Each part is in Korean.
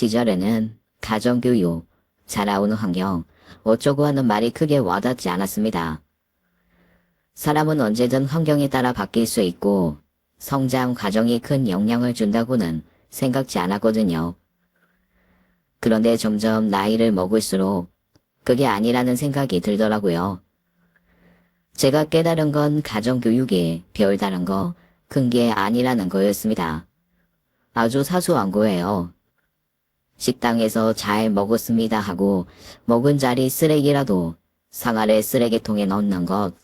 시절에는 가정교육, 자라오는 환경, 어쩌고 하는 말이 크게 와닿지 않았습니다. 사람은 언제든 환경에 따라 바뀔 수 있고 성장 과정이 큰 영향을 준다고는 생각지 않았거든요. 그런데 점점 나이를 먹을수록 그게 아니라는 생각이 들더라고요. 제가 깨달은 건 가정교육이 별다른 거, 큰 게 아니라는 거였습니다. 아주 사소한 거예요. 식당에서 잘 먹었습니다 하고 먹은 자리 쓰레기라도 상아래 쓰레기통에 넣는 것,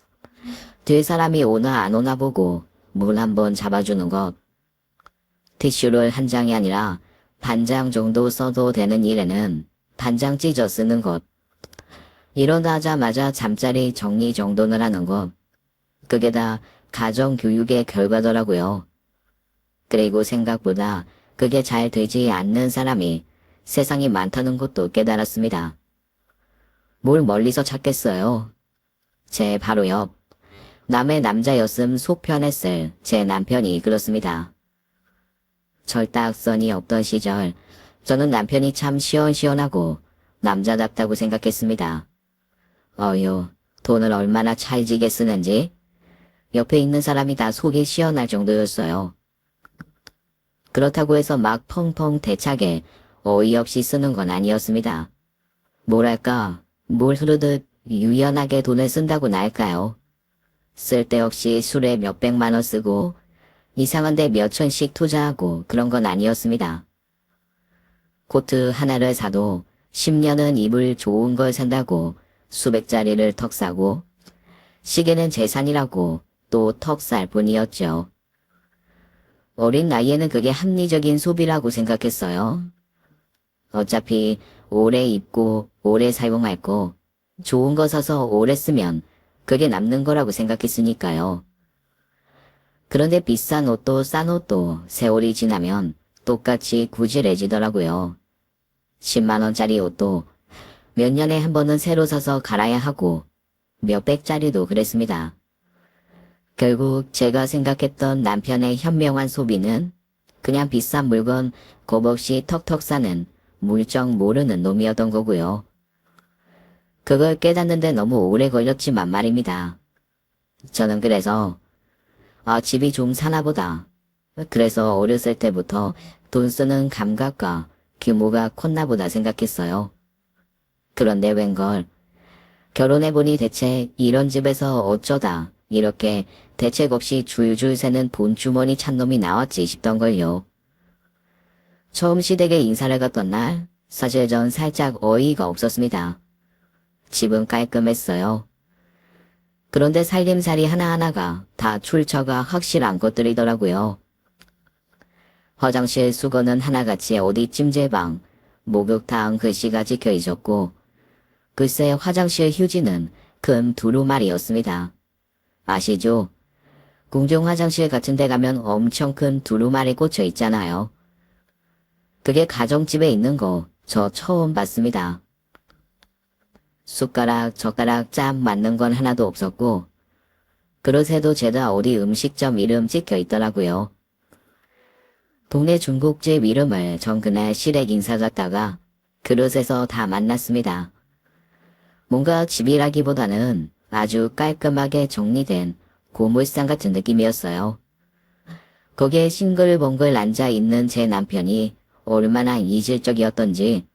뒤에 사람이 오나 안 오나 보고 물 한번 잡아주는 것, 티슈를 한 장이 아니라 반장 정도 써도 되는 일에는 반장 찢어 쓰는 것, 일어나자마자 잠자리 정리 정돈을 하는 것, 그게 다 가정교육의 결과더라고요. 그리고 생각보다 그게 잘 되지 않는 사람이 세상에 많다는 것도 깨달았습니다. 뭘 멀리서 찾겠어요. 제 바로 옆, 남의 남자였음 속 편했을 제 남편이 그렇습니다. 철딱선이 없던 시절, 저는 남편이 참 시원시원하고 남자답다고 생각했습니다. 어휴, 돈을 얼마나 찰지게 쓰는지 옆에 있는 사람이 다 속이 시원할 정도였어요. 그렇다고 해서 막 펑펑 대차게 어이없이 쓰는 건 아니었습니다. 뭐랄까, 물 흐르듯 유연하게 돈을 쓴다고나 할까요? 쓸데없이 술에 몇백만 원 쓰고 이상한데 몇천씩 투자하고 그런 건 아니었습니다. 코트 하나를 사도 10년은 입을 좋은 걸 산다고 수백짜리를 턱 사고 시계는 재산이라고 또 턱 살 뿐이었죠. 어린 나이에는 그게 합리적인 소비라고 생각했어요. 어차피 오래 입고 오래 사용할 거 좋은 거 사서 오래 쓰면 그게 남는 거라고 생각했으니까요. 그런데 비싼 옷도 싼 옷도 세월이 지나면 똑같이 구질해지더라고요. 10만 원짜리 옷도 몇 년에 한 번은 새로 사서 갈아야 하고 몇백짜리도 그랬습니다. 결국 제가 생각했던 남편의 현명한 소비는 그냥 비싼 물건 겁없이 턱턱 사는 물정 모르는 놈이었던 거고요. 그걸 깨닫는데 너무 오래 걸렸지만 말입니다. 저는 그래서 집이 좀 사나 보다. 그래서 어렸을 때부터 돈 쓰는 감각과 규모가 컸나 보다 생각했어요. 그런데 웬걸 결혼해보니 대체 이런 집에서 어쩌다 이렇게 대책 없이 줄줄 새는 돈주머니 찬 놈이 나왔지 싶던걸요. 처음 시댁에 인사를 갔던 날 사실 전 살짝 어이가 없었습니다. 집은 깔끔했어요. 그런데 살림살이 하나하나가 다 출처가 확실한 것들이더라고요. 화장실 수건은 하나같이 어디 찜질방, 목욕탕 글씨가 찍혀 있었고 글쎄 화장실 휴지는 큰 두루마리였습니다. 아시죠? 궁중 화장실 같은 데 가면 엄청 큰 두루마리 꽂혀 있잖아요. 그게 가정집에 있는 거 저 처음 봤습니다. 숟가락, 젓가락 짝 맞는 건 하나도 없었고 그릇에도 죄다 어디 음식점 이름 찍혀 있더라고요. 동네 중국집 이름을 전 그날 시댁 인사 갔다가 그릇에서 다 만났습니다. 뭔가 집이라기보다는 아주 깔끔하게 정리된 고물상 같은 느낌이었어요. 거기에 싱글벙글 앉아있는 제 남편이 얼마나 이질적이었던지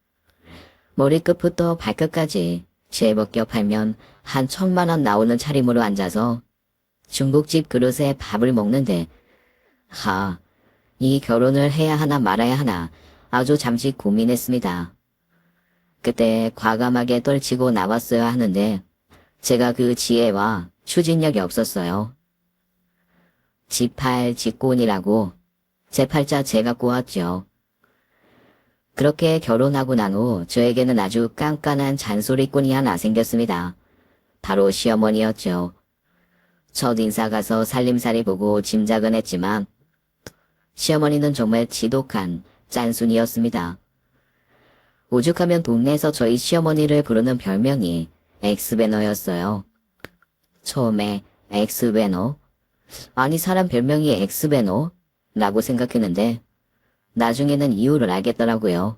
머리끝부터 발끝까지 제법겹하면 한 1,000만 원 나오는 차림으로 앉아서 중국집 그릇에 밥을 먹는데 이 결혼을 해야 하나 말아야 하나 아주 잠시 고민했습니다. 그때 과감하게 떨치고 나왔어야 하는데 제가 그 지혜와 추진력이 없었어요. 지팔 직곤이라고 제 팔자 제가 꼬았죠. 그렇게 결혼하고 난 후 저에게는 아주 깐깐한 잔소리꾼이 하나 생겼습니다. 바로 시어머니였죠. 첫 인사 가서 살림살이 보고 짐작은 했지만 시어머니는 정말 지독한 짠순이였습니다. 오죽하면 동네에서 저희 시어머니를 부르는 별명이 엑스배너였어요. 처음에 엑스배너? 아니 사람 별명이 엑스배너? 라고 생각했는데 나중에는 이유를 알겠더라고요.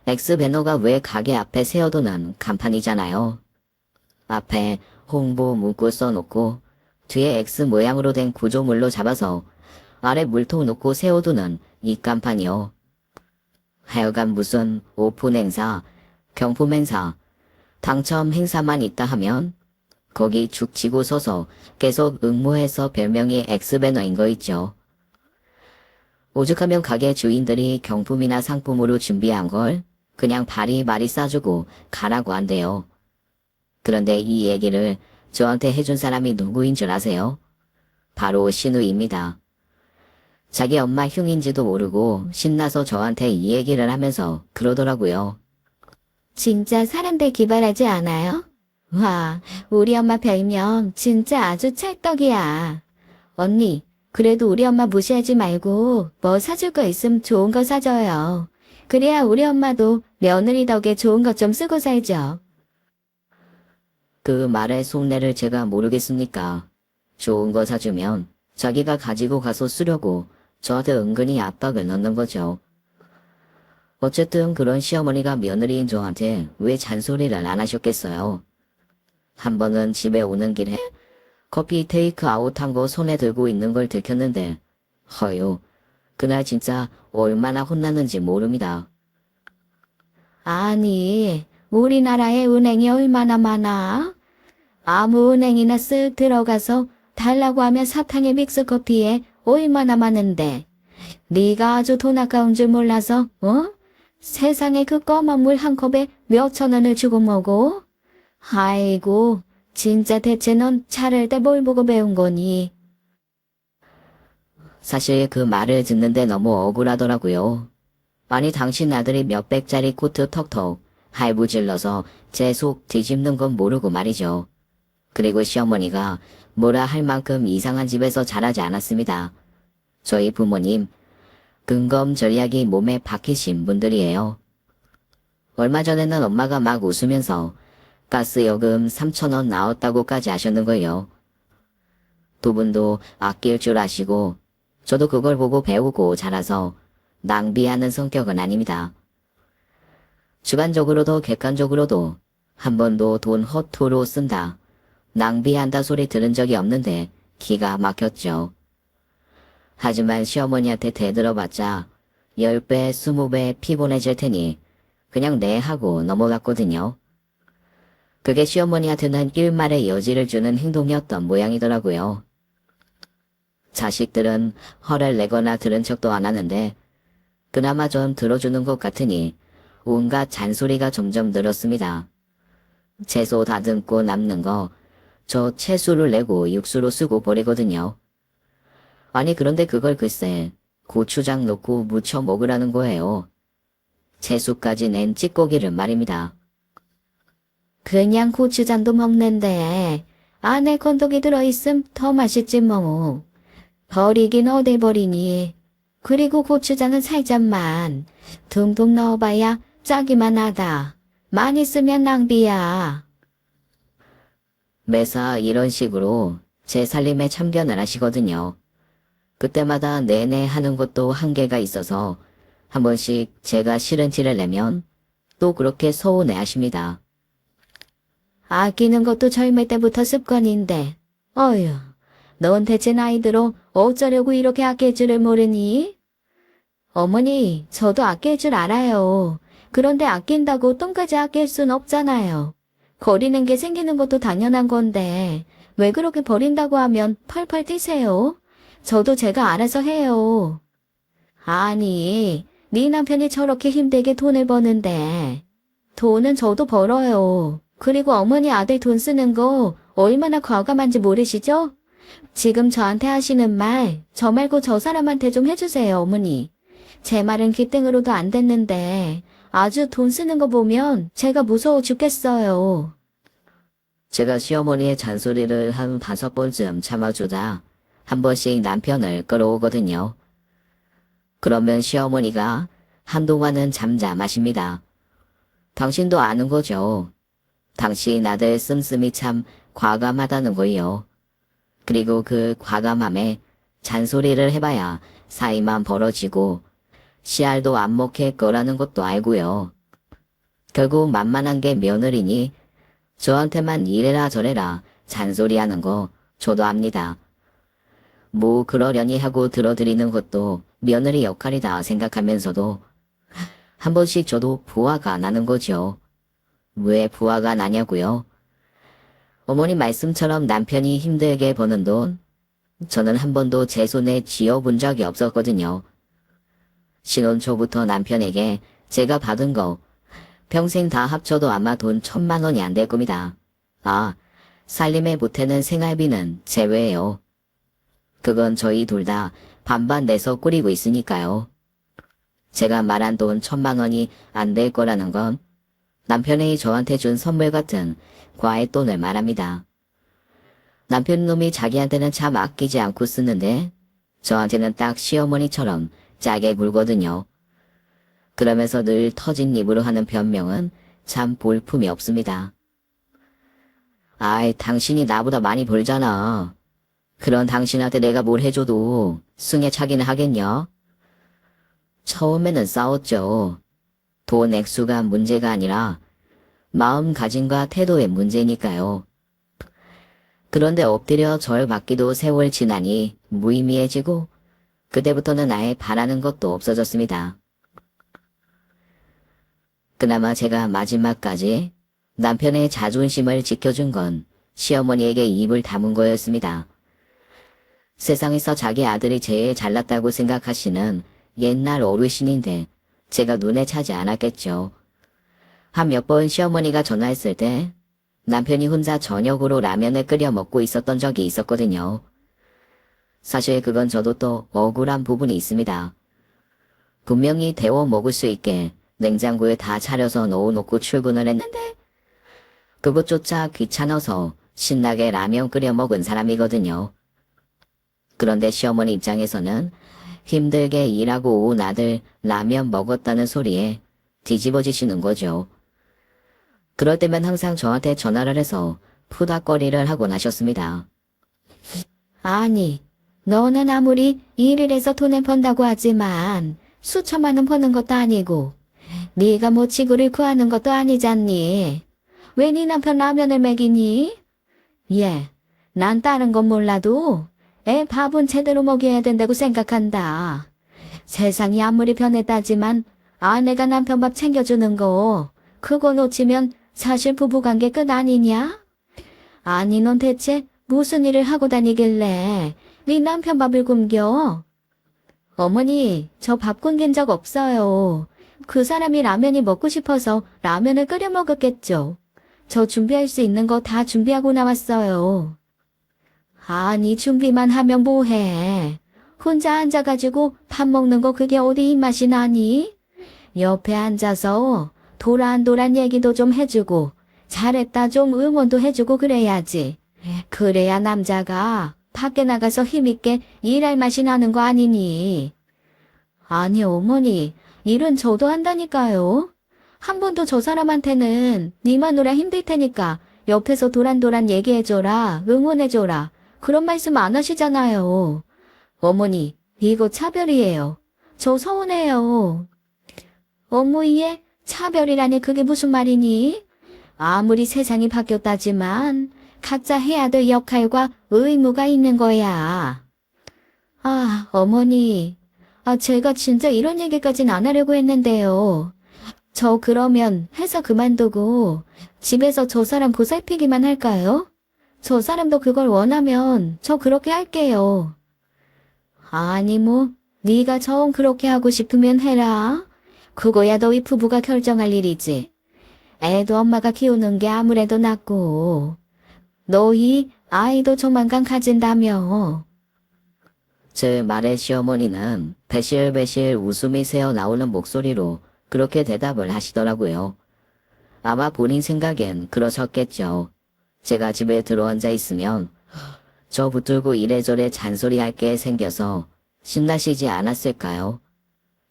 X배너가 왜 가게 앞에 세워두는 간판이잖아요. 앞에 홍보 문구 써놓고 뒤에 X 모양으로 된 구조물로 잡아서 아래 물통 놓고 세워두는 이 간판이요. 하여간 무슨 오픈 행사, 경품 행사, 당첨 행사만 있다 하면 거기 죽 치고 서서 계속 응모해서 별명이 X배너인 거 있죠. 오죽하면 가게 주인들이 경품이나 상품으로 준비한 걸 그냥 바리바리 싸주고 가라고 한대요. 그런데 이 얘기를 저한테 해준 사람이 누구인 줄 아세요? 바로 신우입니다. 자기 엄마 흉인지도 모르고 신나서 저한테 이 얘기를 하면서 그러더라고요. 진짜 사람들 기발하지 않아요? 와, 우리 엄마 별명 진짜 아주 찰떡이야. 언니, 그래도 우리 엄마 무시하지 말고 뭐 사줄 거 있으면 좋은 거 사줘요. 그래야 우리 엄마도 며느리 덕에 좋은 것 좀 쓰고 살죠. 그 말의 속내를 제가 모르겠습니까? 좋은 거 사주면 자기가 가지고 가서 쓰려고 저한테 은근히 압박을 넣는 거죠. 어쨌든 그런 시어머니가 며느리인 저한테 왜 잔소리를 안 하셨겠어요. 한 번은 집에 오는 길에 커피 테이크 아웃한 거 손에 들고 있는 걸 들켰는데 허요, 그날 진짜 얼마나 혼났는지 모릅니다. 아니, 우리나라에 은행이 얼마나 많아? 아무 은행이나 쓱 들어가서 달라고 하면 사탕에 믹스커피에 얼마나 많은데 네가 아주 돈 아까운 줄 몰라서 세상에 그 검은 물 한 컵에 몇천 원을 주고 먹어? 아이고, 진짜 대체 넌 차를 때 뭘 보고 배운 거니? 사실 그 말을 듣는데 너무 억울하더라고요. 아니 당신 아들이 몇백짜리 코트 턱턱 할부질러서 제 속 뒤집는 건 모르고 말이죠. 그리고 시어머니가 뭐라 할 만큼 이상한 집에서 자라지 않았습니다. 저희 부모님 근검 전략이 몸에 박히신 분들이에요. 얼마 전에는 엄마가 막 웃으면서 가스요금 3,000원 나왔다고까지 하셨는 거예요. 두 분도 아낄 줄 아시고 저도 그걸 보고 배우고 자라서 낭비하는 성격은 아닙니다. 주관적으로도 객관적으로도 한 번도 돈 허투루 쓴다, 낭비한다 소리 들은 적이 없는데 기가 막혔죠. 하지만 시어머니한테 대들어봤자 10배, 20배 피곤해질 테니 그냥 네 하고 넘어갔거든요. 그게 시어머니한테는 일말의 여지를 주는 행동이었던 모양이더라고요. 자식들은 화를 내거나 들은 척도 안 하는데 그나마 좀 들어주는 것 같으니 온갖 잔소리가 점점 늘었습니다. 채소 다듬고 남는 거 저 채수를 내고 육수로 쓰고 버리거든요. 아니 그런데 그걸 글쎄 고추장 넣고 무쳐 먹으라는 거예요. 채수까지 낸 찌꺼기를 말입니다. 그냥 고추장도 먹는데 안에 건더기 들어있음 더 맛있지 뭐. 버리긴 어디 버리니. 그리고 고추장은 살짝만 둥둥 넣어봐야 짜기만 하다. 많이 쓰면 낭비야. 매사 이런 식으로 제 살림에 참견을 하시거든요. 그때마다 내내 하는 것도 한계가 있어서 한 번씩 제가 싫은 티를 내면 또 그렇게 서운해 하십니다. 아끼는 것도 젊을 때부터 습관인데 어휴, 넌 대체 나이 들어 어쩌려고 이렇게 아낄 줄을 모르니? 어머니, 저도 아낄 줄 알아요. 그런데 아낀다고 똥까지 아낄 순 없잖아요. 버리는 게 생기는 것도 당연한 건데 왜 그렇게 버린다고 하면 펄펄 뛰세요? 저도 제가 알아서 해요. 아니, 네 남편이 저렇게 힘들게 돈을 버는데 돈은 저도 벌어요. 그리고 어머니 아들 돈 쓰는 거 얼마나 과감한지 모르시죠? 지금 저한테 하시는 말, 저 말고 저 사람한테 좀 해주세요, 어머니. 제 말은 귀등으로도 안 됐는데 아주 돈 쓰는 거 보면 제가 무서워 죽겠어요. 제가 시어머니의 잔소리를 한 5번쯤 참아주다 한 번씩 남편을 끌어오거든요. 그러면 시어머니가 한동안은 잠잠하십니다. 당신도 아는 거죠. 당신 아들 씀씀이 참 과감하다는 거예요. 그리고 그 과감함에 잔소리를 해봐야 사이만 벌어지고 씨알도 안 먹힐 거라는 것도 알고요. 결국 만만한 게 며느리니 저한테만 이래라 저래라 잔소리하는 거 저도 압니다. 뭐 그러려니 하고 들어드리는 것도 며느리 역할이다 생각하면서도 한 번씩 저도 부화가 나는 거죠. 왜 부화가 나냐고요? 어머니 말씀처럼 남편이 힘들게 버는 돈 저는 한 번도 제 손에 쥐어본 적이 없었거든요. 신혼 초부터 남편에게 제가 받은 거 평생 다 합쳐도 아마 돈 1,000만 원이 안 될 겁니다. 아, 살림에 보태는 생활비는 제외예요. 그건 저희 둘 다 반반 내서 꾸리고 있으니까요. 제가 말한 돈 1,000만 원이 안 될 거라는 건 남편이 저한테 준 선물 같은 과외 돈을 말합니다. 남편 놈이 자기한테는 참 아끼지 않고 쓰는데 저한테는 딱 시어머니처럼 짜게 굴거든요. 그러면서 늘 터진 입으로 하는 변명은 참 볼품이 없습니다. 아이, 당신이 나보다 많이 벌잖아. 그런 당신한테 내가 뭘 해줘도 승에 차기는 하겠냐? 처음에는 싸웠죠. 돈 액수가 문제가 아니라 마음가짐과 태도의 문제니까요. 그런데 엎드려 절 받기도 세월 지나니 무의미해지고 그때부터는 아예 바라는 것도 없어졌습니다. 그나마 제가 마지막까지 남편의 자존심을 지켜준 건 시어머니에게 입을 다문 거였습니다. 세상에서 자기 아들이 제일 잘났다고 생각하시는 옛날 어르신인데 제가 눈에 차지 않았겠죠. 한 몇 번 시어머니가 전화했을 때 남편이 혼자 저녁으로 라면을 끓여 먹고 있었던 적이 있었거든요. 사실 그건 저도 또 억울한 부분이 있습니다. 분명히 데워 먹을 수 있게 냉장고에 다 차려서 넣어놓고 출근을 했는데 그것조차 귀찮아서 신나게 라면 끓여 먹은 사람이거든요. 그런데 시어머니 입장에서는 힘들게 일하고 온 아들 라면 먹었다는 소리에 뒤집어지시는 거죠. 그럴 때면 항상 저한테 전화를 해서 푸닥거리를 하곤 하셨습니다. 아니, 너는 아무리 일을 해서 돈을 번다고 하지만 수천만 원 버는 것도 아니고 네가 뭐 지구를 구하는 것도 아니잖니. 왜 네 남편 라면을 먹이니? 예, 난 다른 건 몰라도 애 밥은 제대로 먹여야 된다고 생각한다. 세상이 아무리 변했다지만 아내가 남편 밥 챙겨주는 거 그거 놓치면 사실 부부관계 끝 아니냐? 아니 넌 대체 무슨 일을 하고 다니길래 네 남편 밥을 굶겨? 어머니, 저 밥 굶긴 적 없어요. 그 사람이 라면이 먹고 싶어서 라면을 끓여 먹었겠죠. 저 준비할 수 있는 거 다 준비하고 나왔어요. 아니 준비만 하면 뭐해. 혼자 앉아가지고 밥 먹는 거 그게 어디 입맛이 나니? 옆에 앉아서 도란도란 얘기도 좀 해주고 잘했다 좀 응원도 해주고 그래야지. 그래야 남자가 밖에 나가서 힘있게 일할 맛이 나는 거 아니니. 아니 어머니, 일은 저도 한다니까요. 한 번도 저 사람한테는 네 마누라 힘들 테니까 옆에서 도란도란 얘기해줘라, 응원해줘라 그런 말씀 안 하시잖아요. 어머니, 이거 차별이에요. 저 서운해요. 어머니의 차별이라니 그게 무슨 말이니? 아무리 세상이 바뀌었다지만 각자 해야 될 역할과 의무가 있는 거야. 아, 어머니. 제가 진짜 이런 얘기까진 안 하려고 했는데요. 저 그러면 회사 그만두고 집에서 저 사람 보살피기만 할까요? 저 사람도 그걸 원하면 저 그렇게 할게요. 아니 뭐 네가 정 그렇게 하고 싶으면 해라. 그거야 너희 부부가 결정할 일이지. 애도 엄마가 키우는 게 아무래도 낫고 너희 아이도 조만간 가진다며. 제 말에 시어머니는 배실배실 웃음이 새어나오는 목소리로 그렇게 대답을 하시더라고요. 아마 본인 생각엔 그러셨겠죠. 제가 집에 들어앉아 있으면 저 붙들고 이래저래 잔소리할 게 생겨서 신나시지 않았을까요?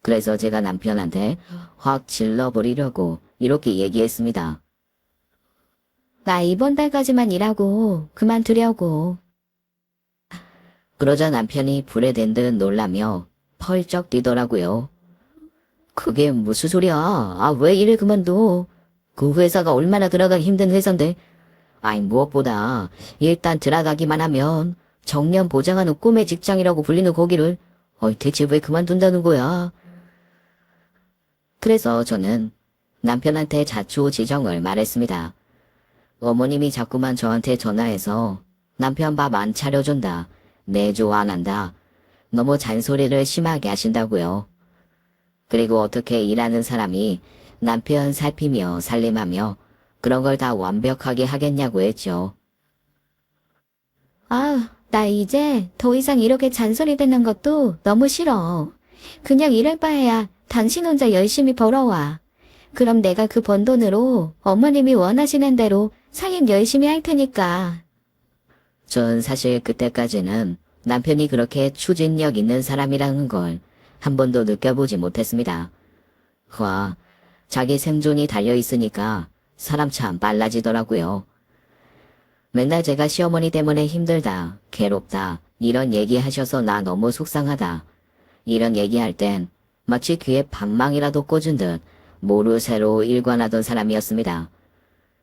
그래서 제가 남편한테 확 질러버리려고 이렇게 얘기했습니다. 나 이번 달까지만 일하고 그만두려고. 그러자 남편이 불에 댄 듯 놀라며 펄쩍 뛰더라고요. 그게 무슨 소리야? 왜 일을 그만둬? 그 회사가 얼마나 들어가기 힘든 회사인데. 아이, 무엇보다 일단 들어가기만 하면 정년 보장하는 꿈의 직장이라고 불리는 거기를 대체 왜 그만둔다는 거야. 그래서 저는 남편한테 자초지종을 말했습니다. 어머님이 자꾸만 저한테 전화해서 남편 밥 안 차려준다, 내조 안 한다, 너무 잔소리를 심하게 하신다고요. 그리고 어떻게 일하는 사람이 남편 살피며 살림하며 그런 걸 다 완벽하게 하겠냐고 했죠. 아, 나 이제 더 이상 이렇게 잔소리 듣는 것도 너무 싫어. 그냥 이럴 바에야 당신 혼자 열심히 벌어와. 그럼 내가 그 번 돈으로 어머님이 원하시는 대로 사육 열심히 할 테니까. 전 사실 그때까지는 남편이 그렇게 추진력 있는 사람이라는 걸 한 번도 느껴보지 못했습니다. 와, 자기 생존이 달려있으니까 사람 참 빨라지더라고요. 맨날 제가 시어머니 때문에 힘들다, 괴롭다, 이런 얘기하셔서 나 너무 속상하다, 이런 얘기할 땐 마치 귀에 방망이라도 꽂은 듯 모르쇠로 일관하던 사람이었습니다.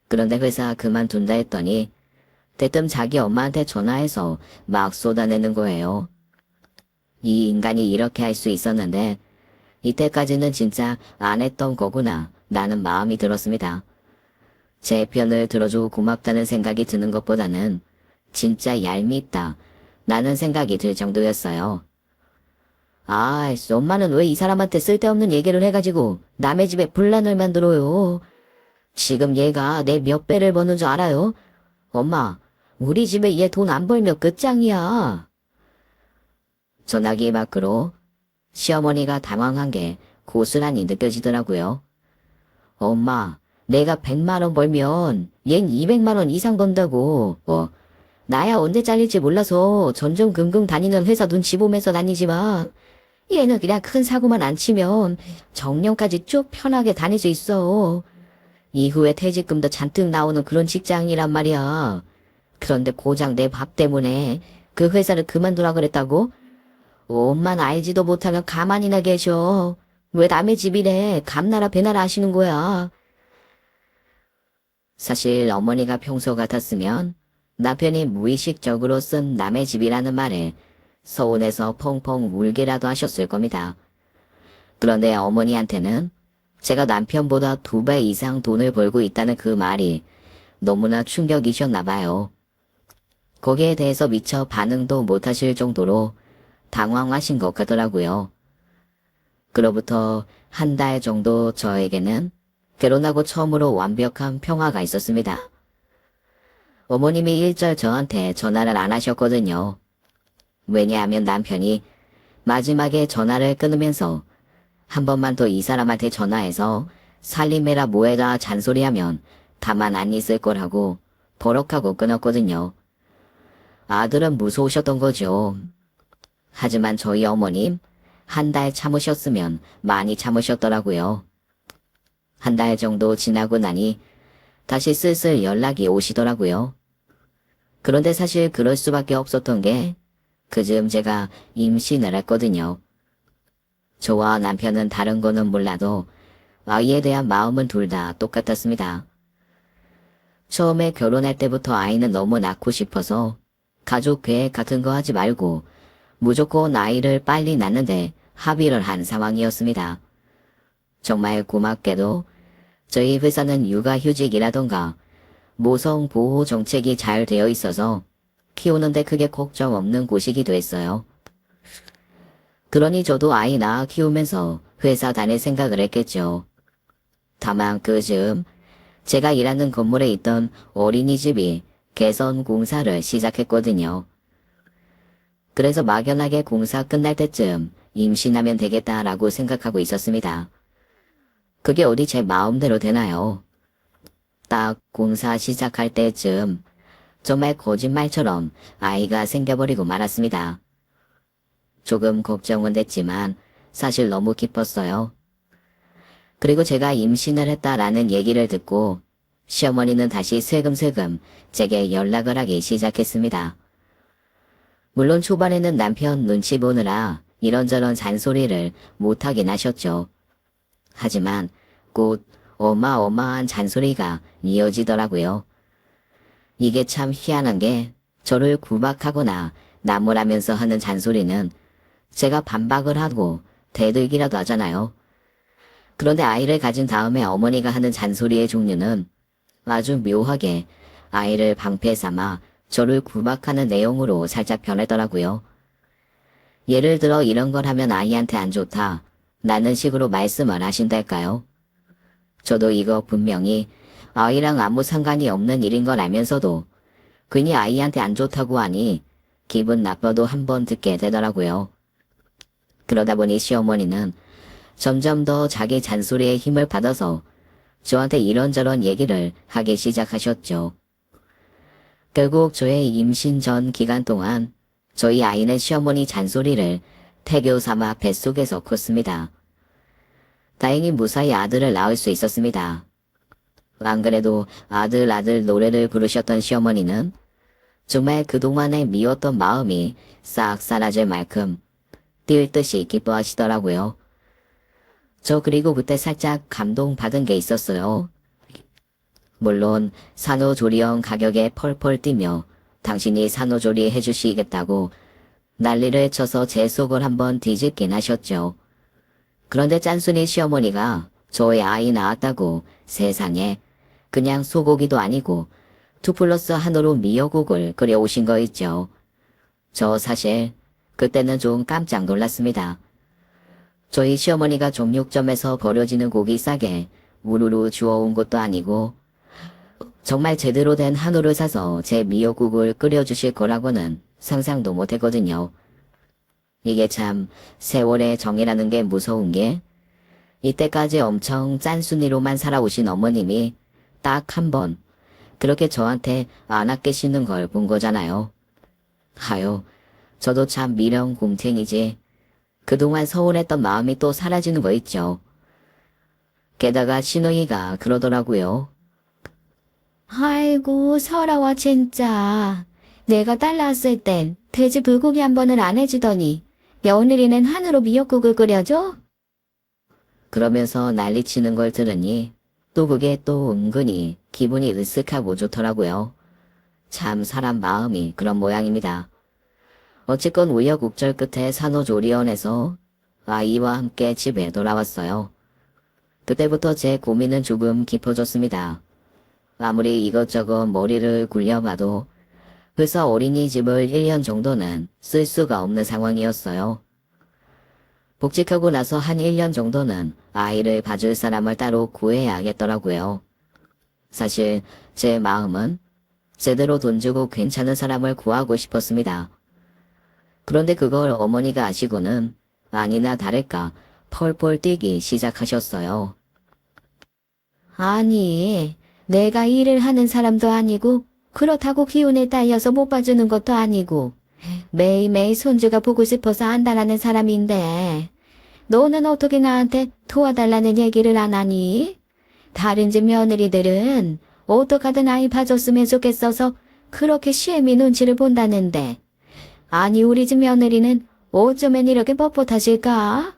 그런데 회사 그만둔다 했더니 대뜸 자기 엄마한테 전화해서 막 쏟아내는 거예요. 이 인간이 이렇게 할 수 있었는데 이때까지는 진짜 안 했던 거구나 라는 마음이 들었습니다. 제 편을 들어주고 고맙다는 생각이 드는 것보다는 진짜 얄밉다 라는 생각이 들 정도였어요. 아, 엄마는 왜 이 사람한테 쓸데없는 얘기를 해가지고 남의 집에 분란을 만들어요. 지금 얘가 내 몇 배를 버는 줄 알아요? 엄마, 우리 집에 얘 돈 안 벌면 끝장이야. 전화기 밖으로 시어머니가 당황한 게 고스란히 느껴지더라고요. 엄마, 내가 100만 원 벌면 얜 200만 원 이상 번다고. 나야 언제 잘릴지 몰라서 전전긍긍 다니는 회사 눈치 보면서 다니지만 얘는 그냥 큰 사고만 안 치면 정년까지 쭉 편하게 다닐 수 있어. 이후에 퇴직금도 잔뜩 나오는 그런 직장이란 말이야. 그런데 고작 내 밥 때문에 그 회사를 그만두라 그랬다고? 엄마는 알지도 못하면 가만히나 계셔. 왜 남의 집이래 감나라 배나라 하시는 거야. 사실 어머니가 평소 같았으면 남편이 무의식적으로 쓴 남의 집이라는 말에 서운해서 펑펑 울기라도 하셨을 겁니다. 그런데 어머니한테는 제가 남편보다 2배 이상 돈을 벌고 있다는 그 말이 너무나 충격이셨나 봐요. 거기에 대해서 미처 반응도 못하실 정도로 당황하신 것 같더라고요. 그로부터 한 달 정도 저에게는 결혼하고 처음으로 완벽한 평화가 있었습니다. 어머님이 일절 저한테 전화를 안 하셨거든요. 왜냐하면 남편이 마지막에 전화를 끊으면서 한 번만 더 이 사람한테 전화해서 살림해라 뭐해라 잔소리하면 가만 안 있을 거라고 버럭하고 끊었거든요. 아들은 무서우셨던 거죠. 하지만 저희 어머님 한 달 참으셨으면 많이 참으셨더라고요. 한 달 정도 지나고 나니 다시 슬슬 연락이 오시더라고요. 그런데 사실 그럴 수밖에 없었던 게 그즈음 제가 임신을 했거든요. 저와 남편은 다른 거는 몰라도 아이에 대한 마음은 둘 다 똑같았습니다. 처음에 결혼할 때부터 아이는 너무 낳고 싶어서 가족 계획 같은 거 하지 말고 무조건 아이를 빨리 낳는데 합의를 한 상황이었습니다. 정말 고맙게도 저희 회사는 육아휴직이라던가 모성보호 정책이 잘 되어 있어서 키우는데 크게 걱정 없는 곳이기도 했어요. 그러니 저도 아이 낳아 키우면서 회사 다닐 생각을 했겠죠. 다만 그즈음 제가 일하는 건물에 있던 어린이집이 개선 공사를 시작했거든요. 그래서 막연하게 공사 끝날 때쯤 임신하면 되겠다라고 생각하고 있었습니다. 그게 어디 제 마음대로 되나요? 딱 공사 시작할 때쯤 정말 거짓말처럼 아이가 생겨버리고 말았습니다. 조금 걱정은 됐지만 사실 너무 기뻤어요. 그리고 제가 임신을 했다라는 얘기를 듣고 시어머니는 다시 슬금슬금 제게 연락을 하기 시작했습니다. 물론 초반에는 남편 눈치 보느라 이런저런 잔소리를 못하긴 하셨죠. 하지만 곧 어마어마한 잔소리가 이어지더라고요. 이게 참 희한한 게 저를 구박하거나 나무라면서 하는 잔소리는 제가 반박을 하고 대들기라도 하잖아요. 그런데 아이를 가진 다음에 어머니가 하는 잔소리의 종류는 아주 묘하게 아이를 방패 삼아 저를 구박하는 내용으로 살짝 변하더라고요. 예를 들어 이런 걸 하면 아이한테 안 좋다 라는 식으로 말씀을 하신달까요? 저도 이거 분명히 아이랑 아무 상관이 없는 일인 걸 알면서도 괜히 아이한테 안 좋다고 하니 기분 나빠도 한번 듣게 되더라고요. 그러다 보니 시어머니는 점점 더 자기 잔소리에 힘을 받아서 저한테 이런저런 얘기를 하기 시작하셨죠. 결국 저의 임신 전 기간 동안 저희 아이는 시어머니 잔소리를 태교 삼아 뱃속에서 컸습니다. 다행히 무사히 아들을 낳을 수 있었습니다. 안 그래도 아들 노래를 부르셨던 시어머니는 정말 그동안에 미웠던 마음이 싹 사라질 만큼 뛸 듯이 기뻐하시더라고요. 저 그리고 그때 살짝 감동받은 게 있었어요. 물론 산후조리원 가격에 펄펄 뛰며 당신이 산후조리 해주시겠다고 난리를 쳐서 제 속을 한번 뒤집긴 하셨죠. 그런데 짠순이 시어머니가 저의 아이 낳았다고 세상에 그냥 소고기도 아니고 2+1으로 미역국을 끓여오신 거 있죠. 저 사실 그때는 좀 깜짝 놀랐습니다. 저희 시어머니가 정육점에서 버려지는 고기 싸게 우르르 주워온 것도 아니고 정말 제대로 된 한우를 사서 제 미역국을 끓여주실 거라고는 상상도 못했거든요. 이게 참 세월의 정이라는 게 무서운 게 이때까지 엄청 짠순이로만 살아오신 어머님이 딱 한 번 그렇게 저한테 안 아끼시는 걸 본 거잖아요. 하요, 저도 참 미련곰탱이지. 그동안 서운했던 마음이 또 사라지는 거 있죠. 게다가 신우이가 그러더라고요. 아이고 서러워 진짜. 내가 딸 낳았을 땐 돼지 불고기 한 번을 안 해주더니 며느리는 한우로 미역국을 끓여줘? 그러면서 난리치는 걸 들으니 또 그게 또 은근히 기분이 으쓱하고 좋더라고요. 참 사람 마음이 그런 모양입니다. 어쨌건 우여곡절 끝에 산후조리원에서 아이와 함께 집에 돌아왔어요. 그때부터 제 고민은 조금 깊어졌습니다. 아무리 이것저것 머리를 굴려봐도 벌써 어린이집을 1년 정도는 쓸 수가 없는 상황이었어요. 복직하고 나서 한 1년 정도는 아이를 봐줄 사람을 따로 구해야겠더라고요. 사실 제 마음은 제대로 돈 주고 괜찮은 사람을 구하고 싶었습니다. 그런데 그걸 어머니가 아시고는 아니나 다를까 펄펄 뛰기 시작하셨어요. 아니, 내가 일을 하는 사람도 아니고 그렇다고 기운에 따여서 못 봐주는 것도 아니고 매일매일 손주가 보고 싶어서 안달하는 사람인데 너는 어떻게 나한테 도와달라는 얘기를 안 하니? 다른 집 며느리들은 어떡하든 아이 봐줬으면 좋겠어서 그렇게 시애미 눈치를 본다는데 아니 우리 집 며느리는 어쩌면 이렇게 뻣뻣하실까?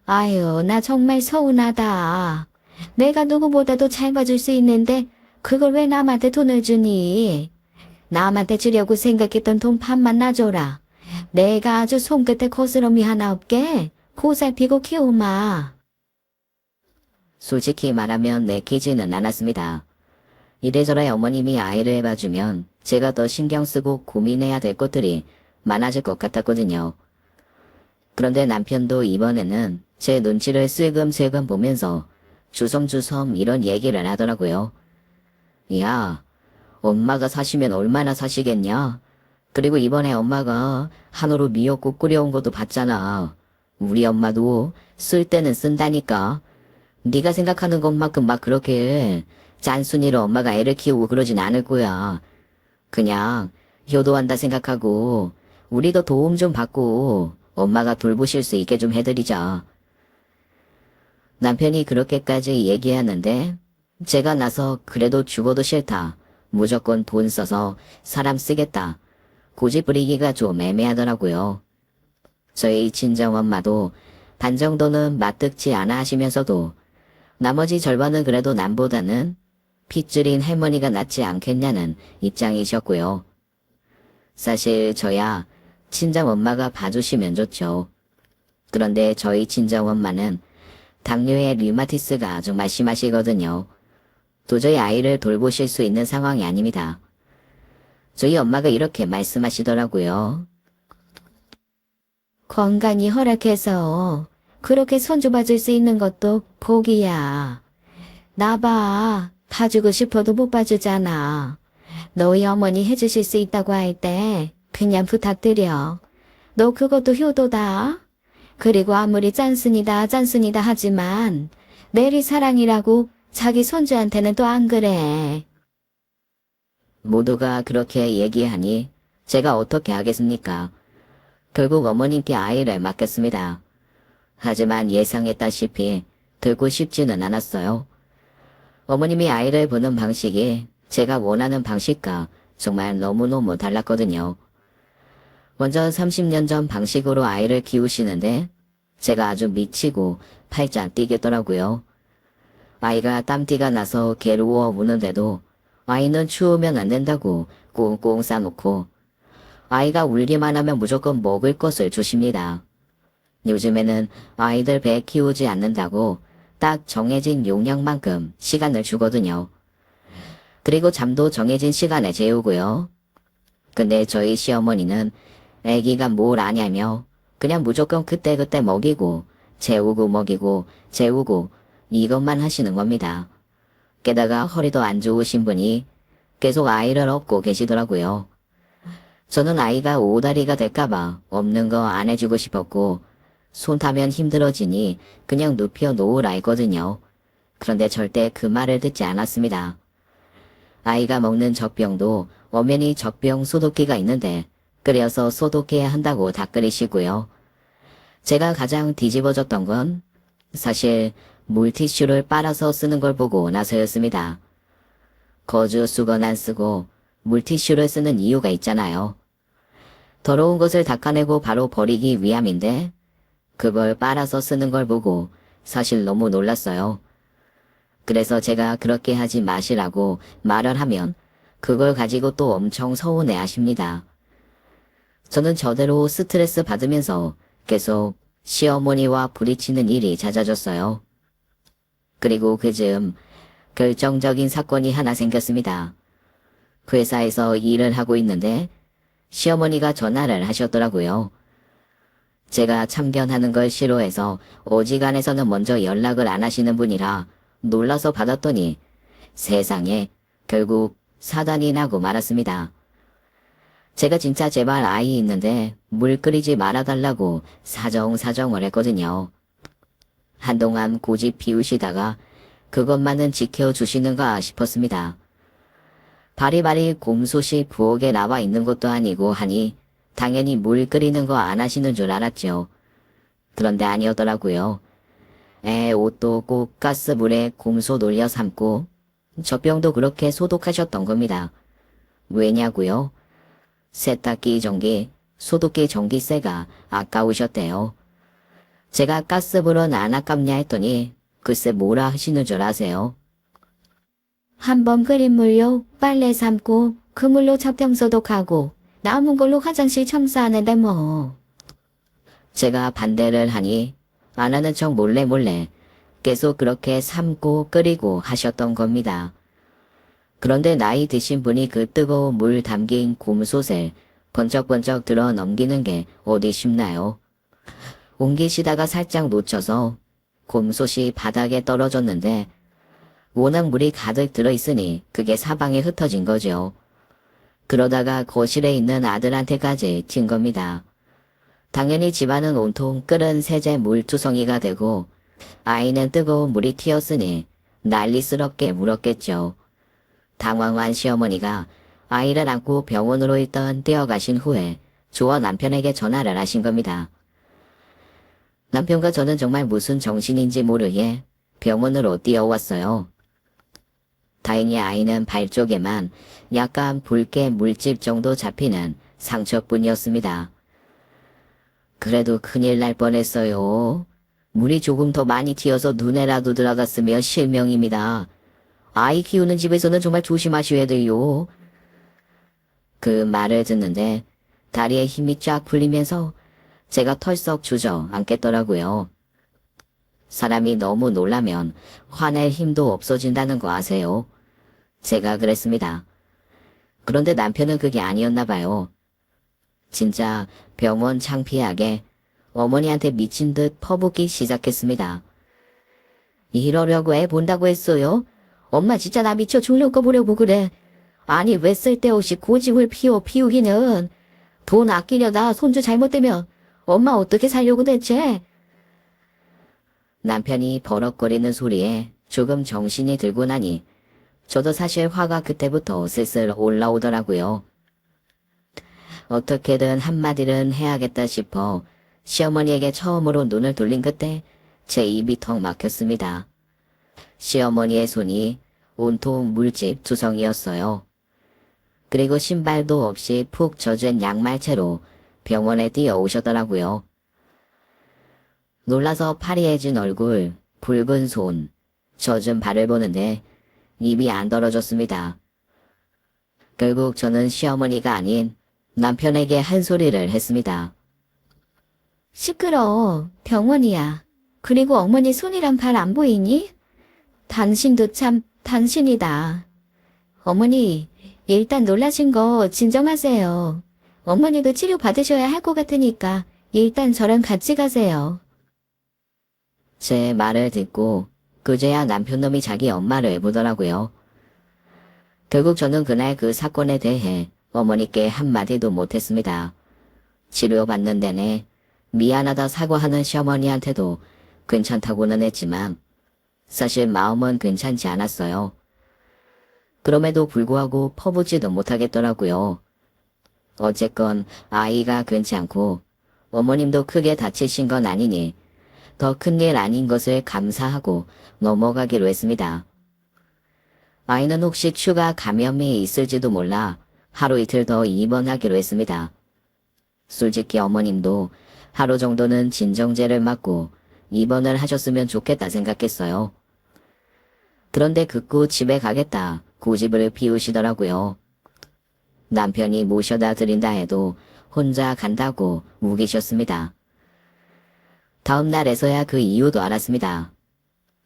아유 나 정말 서운하다. 내가 누구보다도 잘 봐줄 수 있는데 그걸 왜 남한테 돈을 주니? 남한테 주려고 생각했던 돈 반만 놔줘라. 내가 아주 손끝에 거스름이 하나 없게 보살피고 키우마. 솔직히 말하면 내키지는 않았습니다. 이래저래 어머님이 아이를 봐주면 제가 더 신경 쓰고 고민해야 될 것들이 많아질 것 같았거든요. 그런데 남편도 이번에는 제 눈치를 슬금슬금 보면서 주섬주섬 이런 얘기를 하더라고요. 야, 엄마가 사시면 얼마나 사시겠냐? 그리고 이번에 엄마가 한우로 미역국 끓여온 것도 봤잖아. 우리 엄마도 쓸 때는 쓴다니까. 네가 생각하는 것만큼 막 그렇게 짠순이로 엄마가 애를 키우고 그러진 않을 거야. 그냥 효도한다 생각하고 우리도 도움 좀 받고 엄마가 돌보실 수 있게 좀 해드리자. 남편이 그렇게까지 얘기하는데 제가 나서 그래도 죽어도 싫다. 무조건 돈 써서 사람 쓰겠다. 고집 부리기가 좀 애매하더라고요. 저희 친정엄마도 반 정도는 맞듣지 않아 하시면서도 나머지 절반은 그래도 남보다는 핏줄인 할머니가 낫지 않겠냐는 입장이셨고요. 사실 저야 친정엄마가 봐주시면 좋죠. 그런데 저희 친정엄마는 당뇨에 류마티스가 정말 심하시거든요. 도저히 아이를 돌보실 수 있는 상황이 아닙니다. 저희 엄마가 이렇게 말씀하시더라고요. 건강이 허락해서 그렇게 손주봐줄 수 있는 것도 복이야. 나 봐. 봐주고 싶어도 못 봐주잖아. 너희 어머니 해주실 수 있다고 할 때 그냥 부탁드려. 너 그것도 효도다. 그리고 아무리 짠순이다 하지만 내리 사랑이라고 자기 손주한테는 또 안 그래. 모두가 그렇게 얘기하니 제가 어떻게 하겠습니까? 결국 어머님께 아이를 맡겼습니다. 하지만 예상했다시피 들고 싶지는 않았어요. 어머님이 아이를 보는 방식이 제가 원하는 방식과 정말 너무너무 달랐거든요. 먼저 30년 전 방식으로 아이를 키우시는데 제가 아주 미치고 팔짝 뛰겠더라고요. 아이가 땀띠가 나서 괴로워 우는데도 아이는 추우면 안 된다고 꽁꽁 싸놓고 아이가 울기만 하면 무조건 먹을 것을 주십니다. 요즘에는 아이들 배 키우지 않는다고 딱 정해진 용량만큼 시간을 주거든요. 그리고 잠도 정해진 시간에 재우고요. 근데 저희 시어머니는 아기가 뭘 아냐며 그냥 무조건 그때그때 먹이고 재우고 먹이고 재우고 이것만 하시는 겁니다. 게다가 허리도 안 좋으신 분이 계속 아이를 업고 계시더라고요. 저는 아이가 오다리가 될까봐 없는 거 안 해주고 싶었고 손 타면 힘들어지니 그냥 눕혀 놓으라 했거든요. 그런데 절대 그 말을 듣지 않았습니다. 아이가 먹는 젖병도 엄연히 젖병 소독기가 있는데 끓여서 소독해야 한다고 다 끓이시고요. 제가 가장 뒤집어졌던 건 사실 물티슈를 빨아서 쓰는 걸 보고 나서였습니다. 거주 수건 안 쓰고 물티슈를 쓰는 이유가 있잖아요. 더러운 것을 닦아내고 바로 버리기 위함인데 그걸 빨아서 쓰는 걸 보고 사실 너무 놀랐어요. 그래서 제가 그렇게 하지 마시라고 말을 하면 그걸 가지고 또 엄청 서운해 하십니다. 저는 저대로 스트레스 받으면서 계속 시어머니와 부딪히는 일이 잦아졌어요. 그리고 그즈음 결정적인 사건이 하나 생겼습니다. 회사에서 일을 하고 있는데 시어머니가 전화를 하셨더라고요. 제가 참견하는 걸 싫어해서 어지간해서는 먼저 연락을 안 하시는 분이라 놀라서 받았더니 세상에 결국 사단이 나고 말았습니다. 제가 진짜 제발 아이 있는데 물 끓이지 말아달라고 사정을 했거든요. 한동안 고집 피우시다가 그것만은 지켜주시는가 싶었습니다. 바리바리 곰솥이 부엌에 나와 있는 것도 아니고 하니 당연히 물 끓이는 거 안 하시는 줄 알았죠. 그런데 아니었더라고요. 옷도 꼭 가스불에 곰솥 올려 삶고 젖병도 그렇게 소독하셨던 겁니다. 왜냐고요? 세탁기 전기, 소독기 전기세가 아까우셨대요. 제가 가스불은 안 아깝냐 했더니 글쎄 뭐라 하시는 줄 아세요? 한 번 끓인 물로 빨래 삶고 그 물로 젖병 소독하고 남은 걸로 화장실 청소하는데 뭐. 제가 반대를 하니 안 하는 척 몰래 계속 그렇게 삶고 끓이고 하셨던 겁니다. 그런데 나이 드신 분이 그 뜨거운 물 담긴 곰솥을 번쩍번쩍 들어 넘기는 게 어디 쉽나요? 옮기시다가 살짝 놓쳐서 곰솥이 바닥에 떨어졌는데 워낙 물이 가득 들어있으니 그게 사방에 흩어진 거죠. 그러다가 거실에 있는 아들한테까지 튄 겁니다. 당연히 집안은 온통 끓은 세제 물투성이가 되고 아이는 뜨거운 물이 튀었으니 난리스럽게 울었겠죠. 당황한 시어머니가 아이를 안고 병원으로 일단 뛰어가신 후에 조어 남편에게 전화를 하신 겁니다. 남편과 저는 정말 무슨 정신인지 모르게 병원으로 뛰어왔어요. 다행히 아이는 발 쪽에만 약간 붉게 물집 정도 잡히는 상처뿐이었습니다. 그래도 큰일 날 뻔했어요. 물이 조금 더 많이 튀어서 눈에라도 들어갔으면 실명입니다. 아이 키우는 집에서는 정말 조심하셔야 돼요. 그 말을 듣는데 다리에 힘이 쫙 풀리면서 제가 털썩 주저앉겠더라고요. 사람이 너무 놀라면 화낼 힘도 없어진다는 거 아세요? 제가 그랬습니다. 그런데 남편은 그게 아니었나 봐요. 진짜 병원 창피하게 어머니한테 미친 듯 퍼붓기 시작했습니다. 이러려고 애 본다고 했어요? 엄마 진짜 나 미쳐 죽는 거 보려고 그래. 아니 왜 쓸데없이 고집을 피우기는. 돈 아끼려다 손주 잘못되면 엄마 어떻게 살려고 대체? 남편이 버럭거리는 소리에 조금 정신이 들고 나니 저도 사실 화가 그때부터 슬슬 올라오더라고요. 어떻게든 한마디는 해야겠다 싶어 시어머니에게 처음으로 눈을 돌린 그때 제 입이 턱 막혔습니다. 시어머니의 손이 온통 물집 투성이었어요. 그리고 신발도 없이 푹 젖은 양말채로 병원에 뛰어오셨더라고요. 놀라서 파리해진 얼굴, 붉은 손, 젖은 발을 보는데 입이 안 떨어졌습니다. 결국 저는 시어머니가 아닌 남편에게 한 소리를 했습니다. 시끄러워. 병원이야. 그리고 어머니 손이랑 발 안 보이니? 당신도 참 당신이다. 어머니, 일단 놀라신 거 진정하세요. 어머니도 치료 받으셔야 할 것 같으니까 일단 저랑 같이 가세요. 제 말을 듣고 그제야 남편놈이 자기 엄마를 보더라고요. 결국 저는 그날 그 사건에 대해 어머니께 한마디도 못했습니다. 치료받는 내내 미안하다 사과하는 시어머니한테도 괜찮다고는 했지만 사실 마음은 괜찮지 않았어요. 그럼에도 불구하고 퍼붓지도 못하겠더라고요. 어쨌건 아이가 괜찮고 어머님도 크게 다치신 건 아니니 더 큰일 아닌 것을 감사하고 넘어가기로 했습니다. 아이는 혹시 추가 감염이 있을지도 몰라 하루 이틀 더 입원하기로 했습니다. 솔직히 어머님도 하루 정도는 진정제를 맞고 입원을 하셨으면 좋겠다 생각했어요. 그런데 극구 집에 가겠다 고집을 피우시더라고요. 남편이 모셔다 드린다 해도 혼자 간다고 우기셨습니다. 다음 날에서야 그 이유도 알았습니다.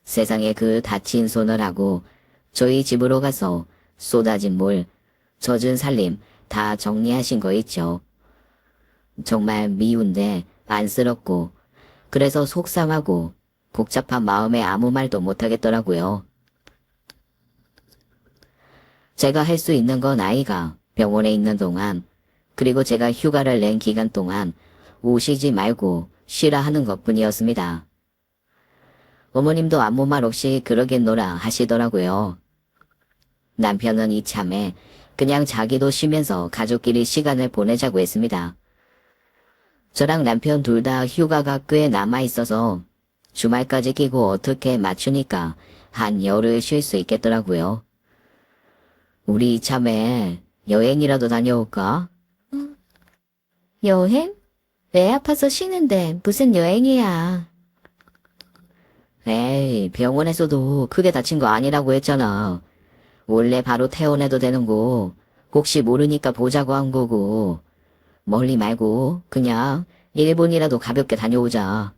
세상에 그 다친 손을 하고 저희 집으로 가서 쏟아진 물, 젖은 살림 다 정리하신 거 있죠. 정말 미운데 안쓰럽고 그래서 속상하고 복잡한 마음에 아무 말도 못하겠더라고요. 제가 할 수 있는 건 아이가 병원에 있는 동안 그리고 제가 휴가를 낸 기간 동안 오시지 말고 쉬라 하는 것뿐이었습니다. 어머님도 아무 말 없이 그러겠노라 하시더라고요. 남편은 이참에 그냥 자기도 쉬면서 가족끼리 시간을 보내자고 했습니다. 저랑 남편 둘 다 휴가가 꽤 남아있어서 주말까지 끼고 어떻게 맞추니까 한 열흘 쉴 수 있겠더라고요. 우리 이참에 여행이라도 다녀올까? 여행? 애 아파서 쉬는데 무슨 여행이야. 에이, 병원에서도 크게 다친 거 아니라고 했잖아. 원래 바로 퇴원해도 되는 거 혹시 모르니까 보자고 한 거고. 멀리 말고 그냥 일본이라도 가볍게 다녀오자.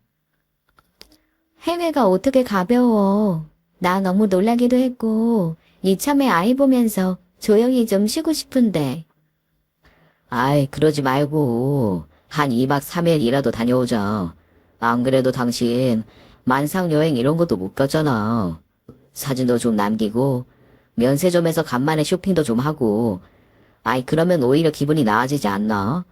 해외가 어떻게 가벼워. 나 너무 놀라기도 했고 이참에 아이 보면서 조용히 좀 쉬고 싶은데. 아이, 그러지 말고 한 2박 3일이라도 다녀오자. 안 그래도 당신 만상여행 이런 것도 못 갔잖아. 사진도 좀 남기고 면세점에서 간만에 쇼핑도 좀 하고. 아이, 그러면 오히려 기분이 나아지지 않나?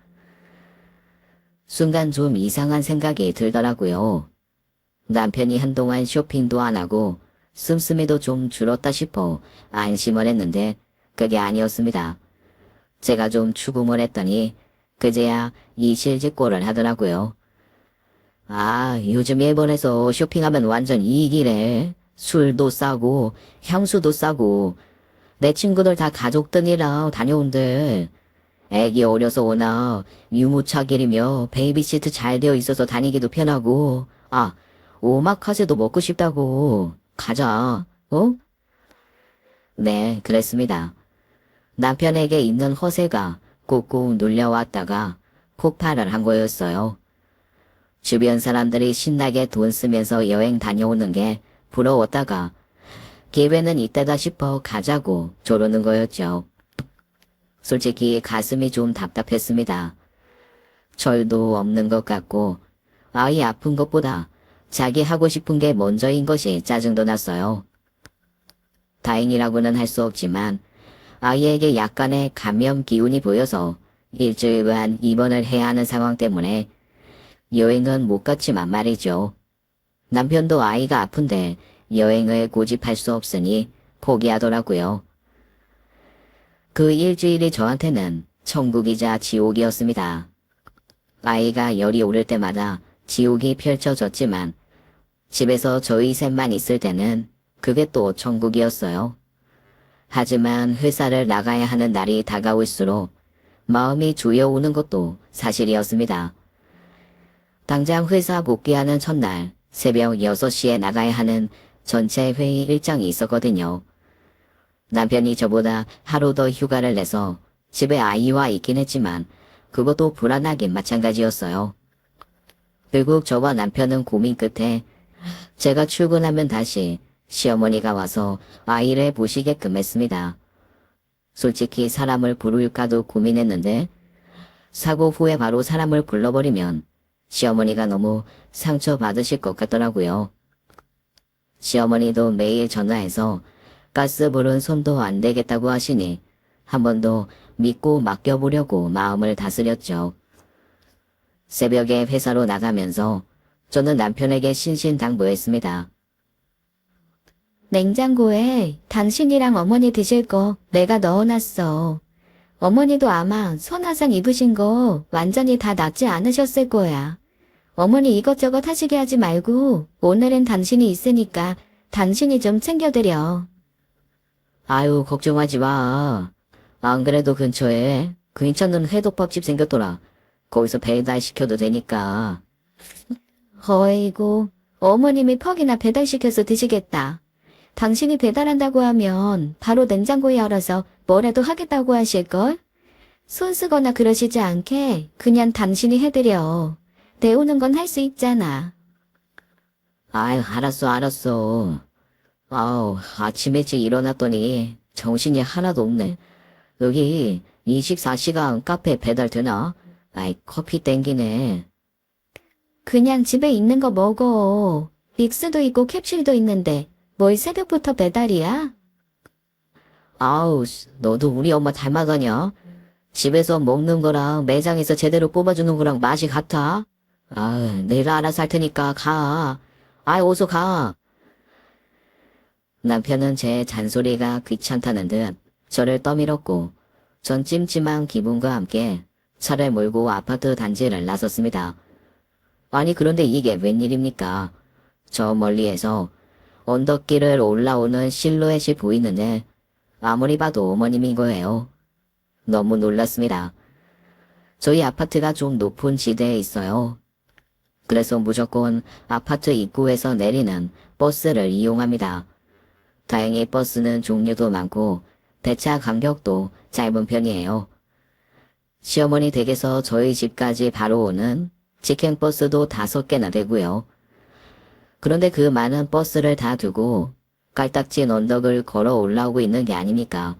순간 좀 이상한 생각이 들더라고요. 남편이 한동안 쇼핑도 안 하고 씀씀이도 좀 줄었다 싶어 안심을 했는데 그게 아니었습니다. 제가 좀 추궁을 했더니 그제야 이실직고를 하더라고요. 아, 요즘 일본에서 쇼핑하면 완전 이익이래. 술도 싸고 향수도 싸고. 내 친구들 다 가족들이랑 다녀온대. 애기 어려서 오나 유모차길이며 베이비시트 잘 되어 있어서 다니기도 편하고. 아, 오마카세도 먹고 싶다고. 가자, 어? 네, 그랬습니다. 남편에게 있는 허세가 꾹꾹 눌려왔다가 폭발을 한 거였어요. 주변 사람들이 신나게 돈 쓰면서 여행 다녀오는 게 부러웠다가 기회는 이때다 싶어 가자고 조르는 거였죠. 솔직히 가슴이 좀 답답했습니다. 철도 없는 것 같고 아이 아픈 것보다 자기 하고 싶은 게 먼저인 것이 짜증도 났어요. 다행이라고는 할 수 없지만 아이에게 약간의 감염 기운이 보여서 일주일간 입원을 해야 하는 상황 때문에 여행은 못 갔지만 말이죠. 남편도 아이가 아픈데 여행을 고집할 수 없으니 포기하더라고요. 그 일주일이 저한테는 천국이자 지옥이었습니다. 아이가 열이 오를 때마다 지옥이 펼쳐졌지만 집에서 저희 셋만 있을 때는 그게 또 천국이었어요. 하지만 회사를 나가야 하는 날이 다가올수록 마음이 조여오는 것도 사실이었습니다. 당장 회사 복귀하는 첫날 새벽 6시에 나가야 하는 전체 회의 일정이 있었거든요. 남편이 저보다 하루 더 휴가를 내서 집에 아이와 있긴 했지만 그것도 불안하긴 마찬가지였어요. 결국 저와 남편은 고민 끝에 제가 출근하면 다시 시어머니가 와서 아이를 보시게끔 했습니다. 솔직히 사람을 부를까도 고민했는데 사고 후에 바로 사람을 불러버리면 시어머니가 너무 상처받으실 것 같더라고요. 시어머니도 매일 전화해서 가스 불은 손도 안 대겠다고 하시니 한 번 더 믿고 맡겨보려고 마음을 다스렸죠. 새벽에 회사로 나가면서 저는 남편에게 신신당부했습니다. 냉장고에 당신이랑 어머니 드실 거 내가 넣어놨어. 어머니도 아마 손화상 입으신 거 완전히 다 낫지 않으셨을 거야. 어머니 이것저것 하시게 하지 말고 오늘은 당신이 있으니까 당신이 좀 챙겨드려. 아유, 걱정하지 마. 안 그래도 근처에 괜찮은 회덮밥집 생겼더라. 거기서 배달시켜도 되니까. 어이구, 어머님이 퍽이나 배달시켜서 드시겠다. 당신이 배달한다고 하면 바로 냉장고에 열어서 뭐라도 하겠다고 하실걸? 손 쓰거나 그러시지 않게 그냥 당신이 해드려. 데우는 건 할 수 있잖아. 아유, 알았어. 아우, 아침 일찍 일어났더니 정신이 하나도 없네. 여기 24시간 카페 배달 되나? 아이, 커피 땡기네. 그냥 집에 있는 거 먹어. 믹스도 있고 캡슐도 있는데 뭘 새벽부터 배달이야? 아우, 너도 우리 엄마 닮아가냐? 집에서 먹는 거랑 매장에서 제대로 뽑아주는 거랑 맛이 같아? 아, 내가 알아서 할 테니까 가. 아이, 어서 가. 남편은 제 잔소리가 귀찮다는 듯 저를 떠밀었고 전 찜찜한 기분과 함께 차를 몰고 아파트 단지를 나섰습니다. 아니, 그런데 이게 웬일입니까? 저 멀리에서 언덕길을 올라오는 실루엣이 보이는데 아무리 봐도 어머님인 거예요. 너무 놀랐습니다. 저희 아파트가 좀 높은 지대에 있어요. 그래서 무조건 아파트 입구에서 내리는 버스를 이용합니다. 다행히 버스는 종류도 많고 배차 간격도 짧은 편이에요. 시어머니 댁에서 저희 집까지 바로 오는 직행버스도 5개나 되고요. 그런데 그 많은 버스를 다 두고 깔딱진 언덕을 걸어 올라오고 있는 게 아닙니까?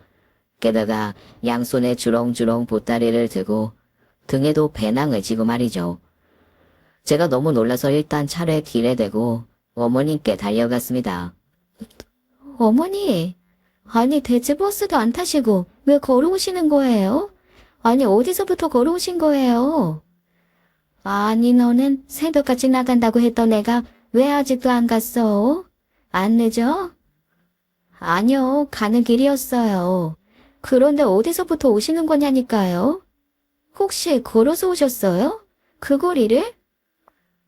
게다가 양손에 주렁주렁 보따리를 들고 등에도 배낭을 지고 말이죠. 제가 너무 놀라서 일단 차를 길에 대고 어머님께 달려갔습니다. 어머니, 아니 대체 버스도 안 타시고 왜 걸어오시는 거예요? 아니 어디서부터 걸어오신 거예요? 아니 너는 새벽같이 나간다고 했던 애가 왜 아직도 안 갔어? 안 늦어? 아니요, 가는 길이었어요. 그런데 어디서부터 오시는 거냐니까요? 혹시 걸어서 오셨어요? 그 거리를?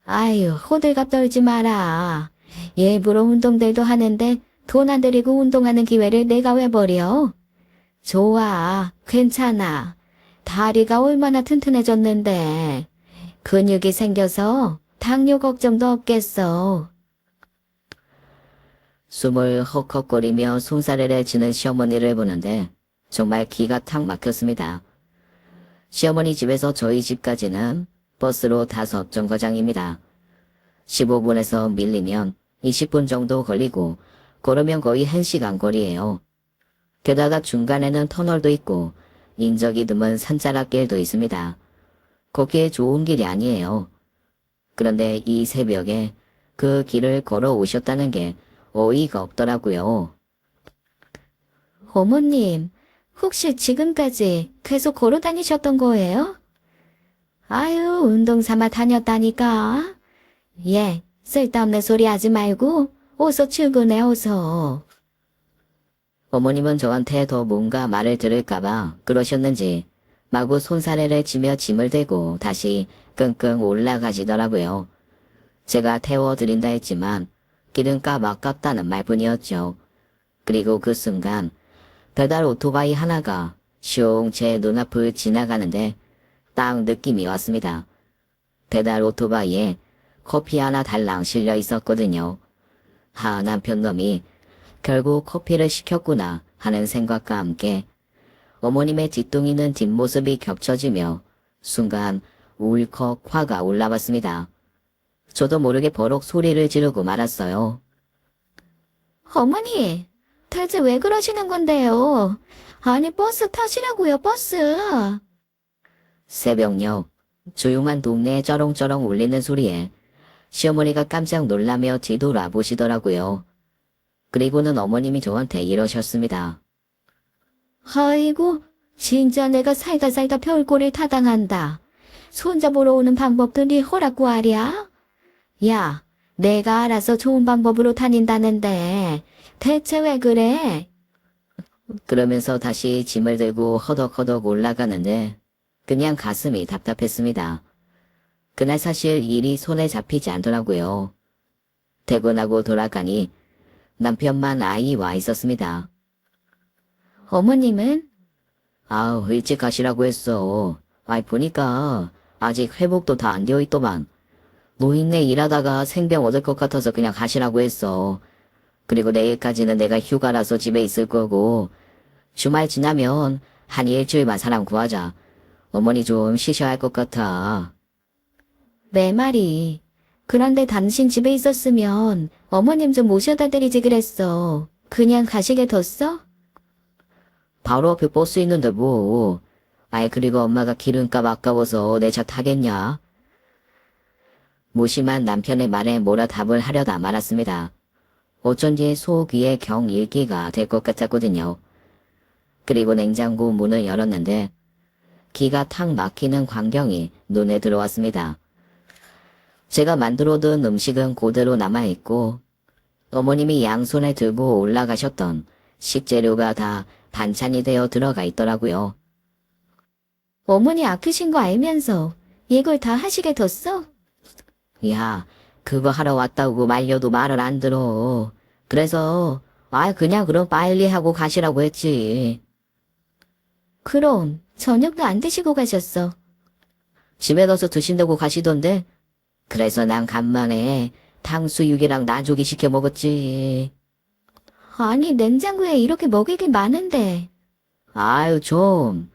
아유, 호들갑 떨지 마라. 일부러 운동들도 하는데 돈 안 들이고 운동하는 기회를 내가 왜 버려? 좋아, 괜찮아. 다리가 얼마나 튼튼해졌는데. 근육이 생겨서 당뇨 걱정도 없겠어. 숨을 헉헉거리며 손사래를 치는 시어머니를 보는데 정말 기가 탁 막혔습니다. 시어머니 집에서 저희 집까지는 버스로 5정거장입니다. 15분에서 밀리면 20분 정도 걸리고 걸으면 거의 1시간 거리예요. 게다가 중간에는 터널도 있고 인적이 드문 산자락길도 있습니다. 걷기에 좋은 길이 아니에요. 그런데 이 새벽에 그 길을 걸어오셨다는 게 어이가 없더라고요. 어머님, 혹시 지금까지 계속 걸어 다니셨던 거예요? 아유, 운동 삼아 다녔다니까. 예, 쓸데없는 소리 하지 말고 어서 출근해 어서. 어머님은 저한테 더 뭔가 말을 들을까봐 그러셨는지 마구 손사래를 치며 짐을 대고 다시 끙끙 올라가시더라고요. 제가 태워드린다 했지만 기름값 아깝다는 말뿐이었죠. 그리고 그 순간 배달 오토바이 하나가 슝 제 눈앞을 지나가는데 딱 느낌이 왔습니다. 배달 오토바이에 커피 하나 달랑 실려 있었거든요. 남편 놈이 결국 커피를 시켰구나 하는 생각과 함께 어머님의 뒤뚱이는 뒷모습이 겹쳐지며 순간 울컥 화가 올라왔습니다. 저도 모르게 버럭 소리를 지르고 말았어요. 어머니, 대체 왜 그러시는 건데요? 아니, 버스 타시라고요, 버스. 새벽녘 조용한 동네에 쩌렁쩌렁 울리는 소리에 시어머니가 깜짝 놀라며 뒤돌아보시더라고요. 그리고는 어머님이 저한테 이러셨습니다. 아이고, 진짜 내가 살다 별꼴을 타당한다. 손잡으러 오는 방법들이 허락구하랴? 야, 내가 알아서 좋은 방법으로 다닌다는데 대체 왜 그래? 그러면서 다시 짐을 들고 허덕허덕 올라가는데 그냥 가슴이 답답했습니다. 그날 사실 일이 손에 잡히지 않더라고요. 퇴근하고 돌아가니 남편만 아이와 있었습니다. 어머님은? 일찍 가시라고 했어. 보니까 아직 회복도 다 안 되어 있더만. 노인네 일하다가 생병 얻을 것 같아서 그냥 가시라고 했어. 그리고 내일까지는 내가 휴가라서 집에 있을 거고 주말 지나면 한 일주일만 사람 구하자. 어머니 좀 쉬셔야 할 것 같아. 내 말이. 그런데 당신 집에 있었으면 어머님 좀 모셔다 드리지 그랬어. 그냥 가시게 뒀어? 바로 앞에 버스 있는데 뭐. 그리고 엄마가 기름값 아까워서 내 차 타겠냐? 무심한 남편의 말에 뭐라 답을 하려다 말았습니다. 어쩐지 속 위에 경일기가 될 것 같았거든요. 그리고 냉장고 문을 열었는데 기가 탁 막히는 광경이 눈에 들어왔습니다. 제가 만들어둔 음식은 그대로 남아있고 어머님이 양손에 들고 올라가셨던 식재료가 다 반찬이 되어 들어가 있더라고요. 어머니 아프신 거 알면서 이걸 다 하시게 뒀어? 야, 그거 하러 왔다고 말려도 말을 안 들어. 그래서 그냥 그럼 빨리 하고 가시라고 했지. 그럼 저녁도 안 드시고 가셨어. 집에 가서 드신다고 가시던데. 그래서 난 간만에 탕수육이랑 나조기 시켜 먹었지. 아니, 냉장고에 이렇게 먹을 게 많은데. 좀.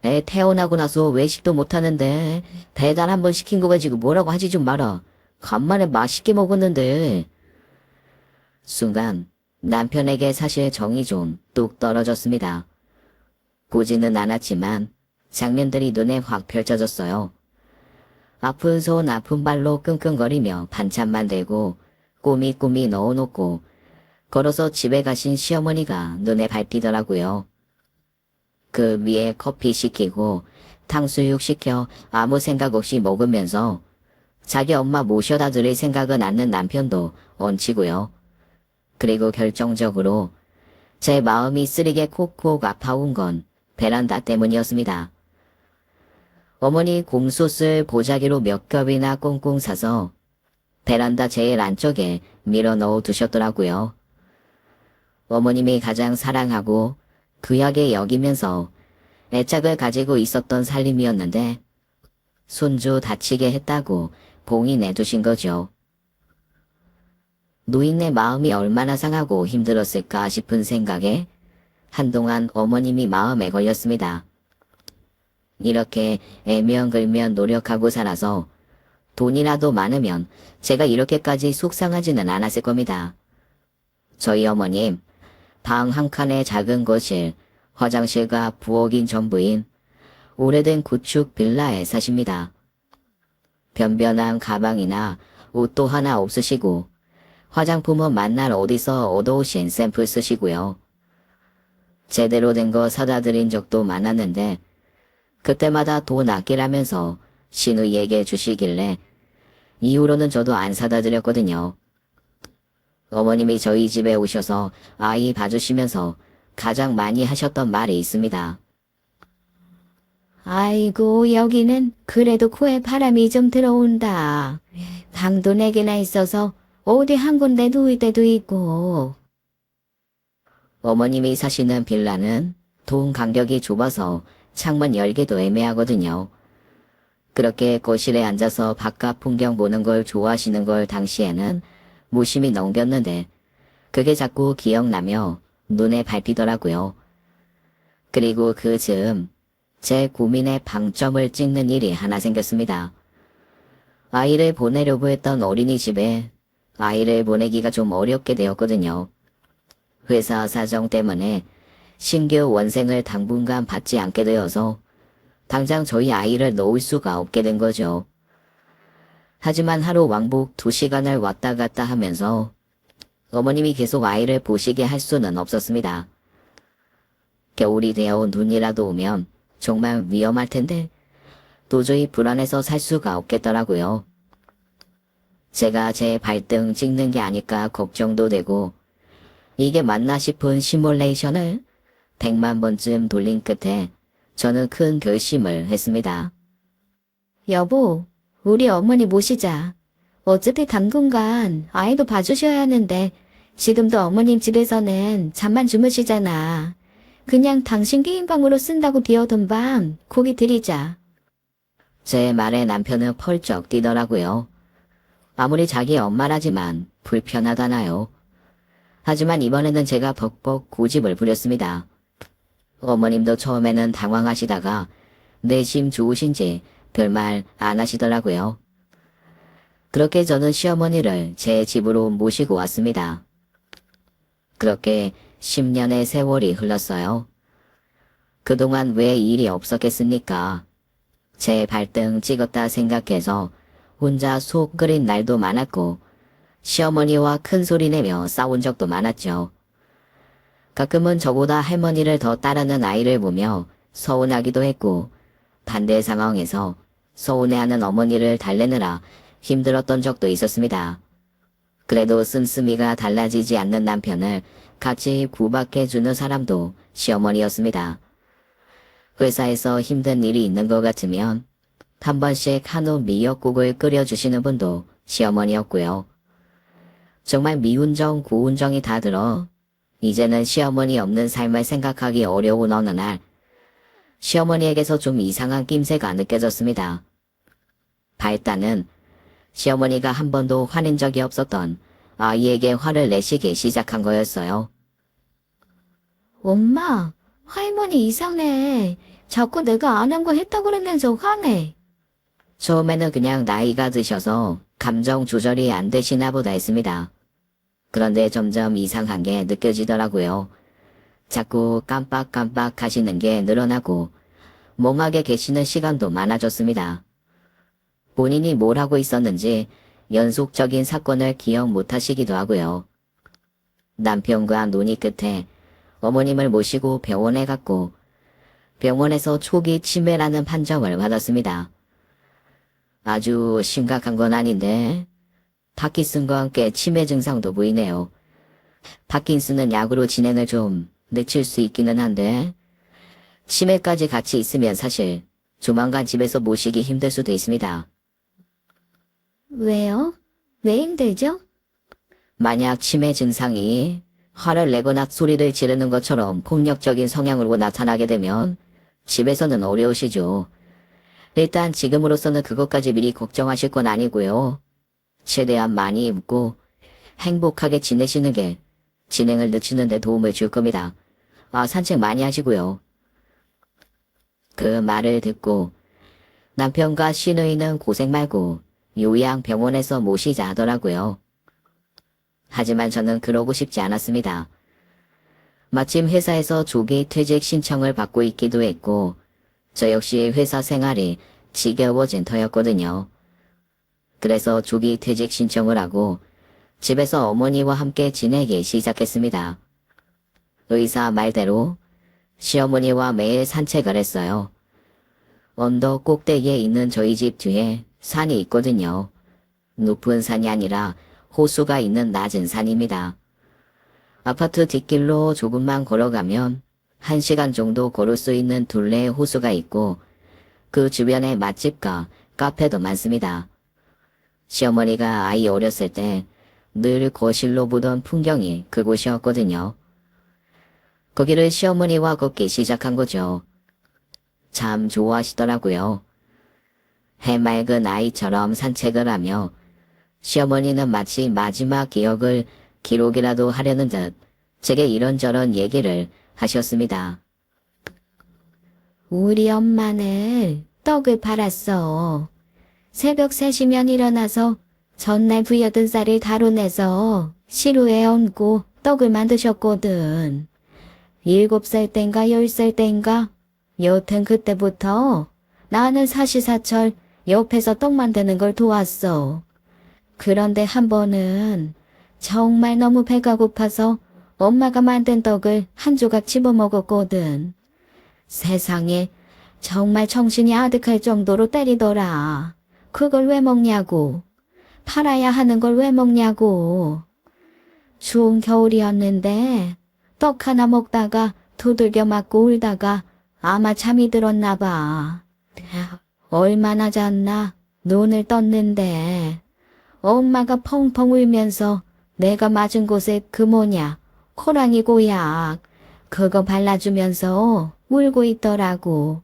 애 태어나고 나서 외식도 못하는데 배달 한번 시킨 거 가지고 뭐라고 하지 좀 마라. 간만에 맛있게 먹었는데. 순간 남편에게 사실 정이 좀 뚝 떨어졌습니다. 보지는 않았지만 장면들이 눈에 확 펼쳐졌어요. 아픈 손 아픈 발로 끙끙거리며 반찬만 들고 꼬미꼬미 넣어놓고 걸어서 집에 가신 시어머니가 눈에 밟히더라고요. 그 위에 커피 시키고 탕수육 시켜 아무 생각 없이 먹으면서 자기 엄마 모셔다 드릴 생각은 않는 남편도 얹히고요. 그리고 결정적으로 제 마음이 쓰리게 콕콕 아파온 건 베란다 때문이었습니다. 어머니 곰솥을 보자기로 몇 겹이나 꽁꽁 사서 베란다 제일 안쪽에 밀어 넣어 두셨더라고요. 어머님이 가장 사랑하고 귀하게 여기면서 애착을 가지고 있었던 살림이었는데 손주 다치게 했다고 봉인해 두신 거죠. 노인네 마음이 얼마나 상하고 힘들었을까 싶은 생각에 한동안 어머님이 마음에 걸렸습니다. 이렇게 애면글면 노력하고 살아서 돈이라도 많으면 제가 이렇게까지 속상하지는 않았을 겁니다. 저희 어머님, 방 한 칸에 작은 거실, 화장실과 부엌인 전부인 오래된 구축 빌라에 사십니다. 변변한 가방이나 옷도 하나 없으시고 화장품은 만날 어디서 얻어오신 샘플 쓰시고요. 제대로 된 거 사다 드린 적도 많았는데 그때마다 돈 아끼라면서 시누이에게 주시길래 이후로는 저도 안 사다 드렸거든요. 어머님이 저희 집에 오셔서 아이 봐주시면서 가장 많이 하셨던 말이 있습니다. 아이고, 여기는 그래도 코에 바람이 좀 들어온다. 방도 4개나 있어서 어디 한 군데 누울 때도 있고. 어머님이 사시는 빌라는 동 간격이 좁아서 창문 열기도 애매하거든요. 그렇게 거실에 앉아서 바깥 풍경 보는 걸 좋아하시는 걸 당시에는 무심히 넘겼는데 그게 자꾸 기억나며 눈에 밟히더라고요. 그리고 그 즈음 제 고민에 방점을 찍는 일이 하나 생겼습니다. 아이를 보내려고 했던 어린이집에 아이를 보내기가 좀 어렵게 되었거든요. 회사 사정 때문에 신규 원생을 당분간 받지 않게 되어서 당장 저희 아이를 넣을 수가 없게 된 거죠. 하지만 하루 왕복 2시간을 왔다 갔다 하면서 어머님이 계속 아이를 보시게 할 수는 없었습니다. 겨울이 되어 눈이라도 오면 정말 위험할 텐데 도저히 불안해서 살 수가 없겠더라고요. 제가 제 발등 찍는 게 아닐까 걱정도 되고 이게 맞나 싶은 시뮬레이션을 100만 번쯤 돌린 끝에 저는 큰 결심을 했습니다. 여보, 우리 어머니 모시자. 어차피 당분간 아이도 봐주셔야 하는데 지금도 어머님 집에서는 잠만 주무시잖아. 그냥 당신 개인방으로 쓴다고 비워둔 방 거기 드리자. 제 말에 남편은 펄쩍 뛰더라고요. 아무리 자기 엄마라지만 불편하다나요. 하지만 이번에는 제가 벅벅 고집을 부렸습니다. 어머님도 처음에는 당황하시다가 내심 좋으신지 별말 안 하시더라고요. 그렇게 저는 시어머니를 제 집으로 모시고 왔습니다. 그렇게 10년의 세월이 흘렀어요. 그동안 왜 일이 없었겠습니까? 제 발등 찍었다 생각해서 혼자 속 끓인 날도 많았고 시어머니와 큰 소리 내며 싸운 적도 많았죠. 가끔은 저보다 할머니를 더 따르는 아이를 보며 서운하기도 했고 반대 상황에서 서운해하는 어머니를 달래느라 힘들었던 적도 있었습니다. 그래도 씀씀이가 달라지지 않는 남편을 같이 구박해주는 사람도 시어머니였습니다. 회사에서 힘든 일이 있는 것 같으면 한 번씩 한우 미역국을 끓여주시는 분도 시어머니였고요. 정말 미운정 고운정이 다 들어 이제는 시어머니 없는 삶을 생각하기 어려운 어느 날 시어머니에게서 좀 이상한 낌새가 느껴졌습니다. 발단은 시어머니가 한 번도 화낸 적이 없었던 아이에게 화를 내시기 시작한 거였어요. 엄마, 할머니 이상해. 자꾸 내가 안 한 거 했다고 그러면서 화내. 처음에는 그냥 나이가 드셔서 감정 조절이 안 되시나 보다 했습니다. 그런데 점점 이상한 게 느껴지더라고요. 자꾸 깜빡깜빡 하시는 게 늘어나고 멍하게 계시는 시간도 많아졌습니다. 본인이 뭘 하고 있었는지 연속적인 사건을 기억 못 하시기도 하고요. 남편과 논의 끝에 어머님을 모시고 병원에 갔고 병원에서 초기 치매라는 판정을 받았습니다. 아주 심각한 건 아닌데 파킨슨과 함께 치매 증상도 보이네요. 파킨슨은 약으로 진행을 좀 늦출 수 있기는 한데 치매까지 같이 있으면 사실 조만간 집에서 모시기 힘들 수도 있습니다. 왜요? 왜 힘들죠? 만약 치매 증상이 화를 내거나 소리를 지르는 것처럼 폭력적인 성향으로 나타나게 되면 집에서는 어려우시죠. 일단 지금으로서는 그것까지 미리 걱정하실 건 아니고요. 최대한 많이 웃고 행복하게 지내시는 게 진행을 늦추는 데 도움을 줄 겁니다. 산책 많이 하시고요. 그 말을 듣고 남편과 시누이는 고생 말고 요양병원에서 모시자 하더라고요. 하지만 저는 그러고 싶지 않았습니다. 마침 회사에서 조기 퇴직 신청을 받고 있기도 했고 저 역시 회사 생활이 지겨워진 터였거든요. 그래서 조기 퇴직 신청을 하고 집에서 어머니와 함께 지내기 시작했습니다. 의사 말대로 시어머니와 매일 산책을 했어요. 언덕 꼭대기에 있는 저희 집 뒤에 산이 있거든요. 높은 산이 아니라 호수가 있는 낮은 산입니다. 아파트 뒷길로 조금만 걸어가면 1시간 정도 걸을 수 있는 둘레의 호수가 있고 그 주변에 맛집과 카페도 많습니다. 시어머니가 아이 어렸을 때 늘 거실로 보던 풍경이 그곳이었거든요. 거기를 시어머니와 걷기 시작한 거죠. 참 좋아하시더라고요. 해맑은 아이처럼 산책을 하며 시어머니는 마치 마지막 기억을 기록이라도 하려는 듯 제게 이런저런 얘기를 하셨습니다. 우리 엄마는 떡을 팔았어. 새벽 3시면 일어나서 전날 부여든 쌀을 다뤄내서 시루에 얹고 떡을 만드셨거든. 7살 땐가 10살 땐가 여튼 그때부터 나는 사시사철 옆에서 떡 만드는 걸 도왔어. 그런데 한 번은 정말 너무 배가 고파서 엄마가 만든 떡을 한 조각 집어먹었거든. 세상에 정말 정신이 아득할 정도로 때리더라. 그걸 왜 먹냐고. 팔아야 하는 걸 왜 먹냐고. 추운 겨울이었는데 떡 하나 먹다가 두들겨 맞고 울다가 아마 잠이 들었나 봐. 얼마나 잤나 눈을 떴는데 엄마가 펑펑 울면서 내가 맞은 곳에 그 뭐냐 호랑이 고약 그거 발라주면서 울고 있더라고.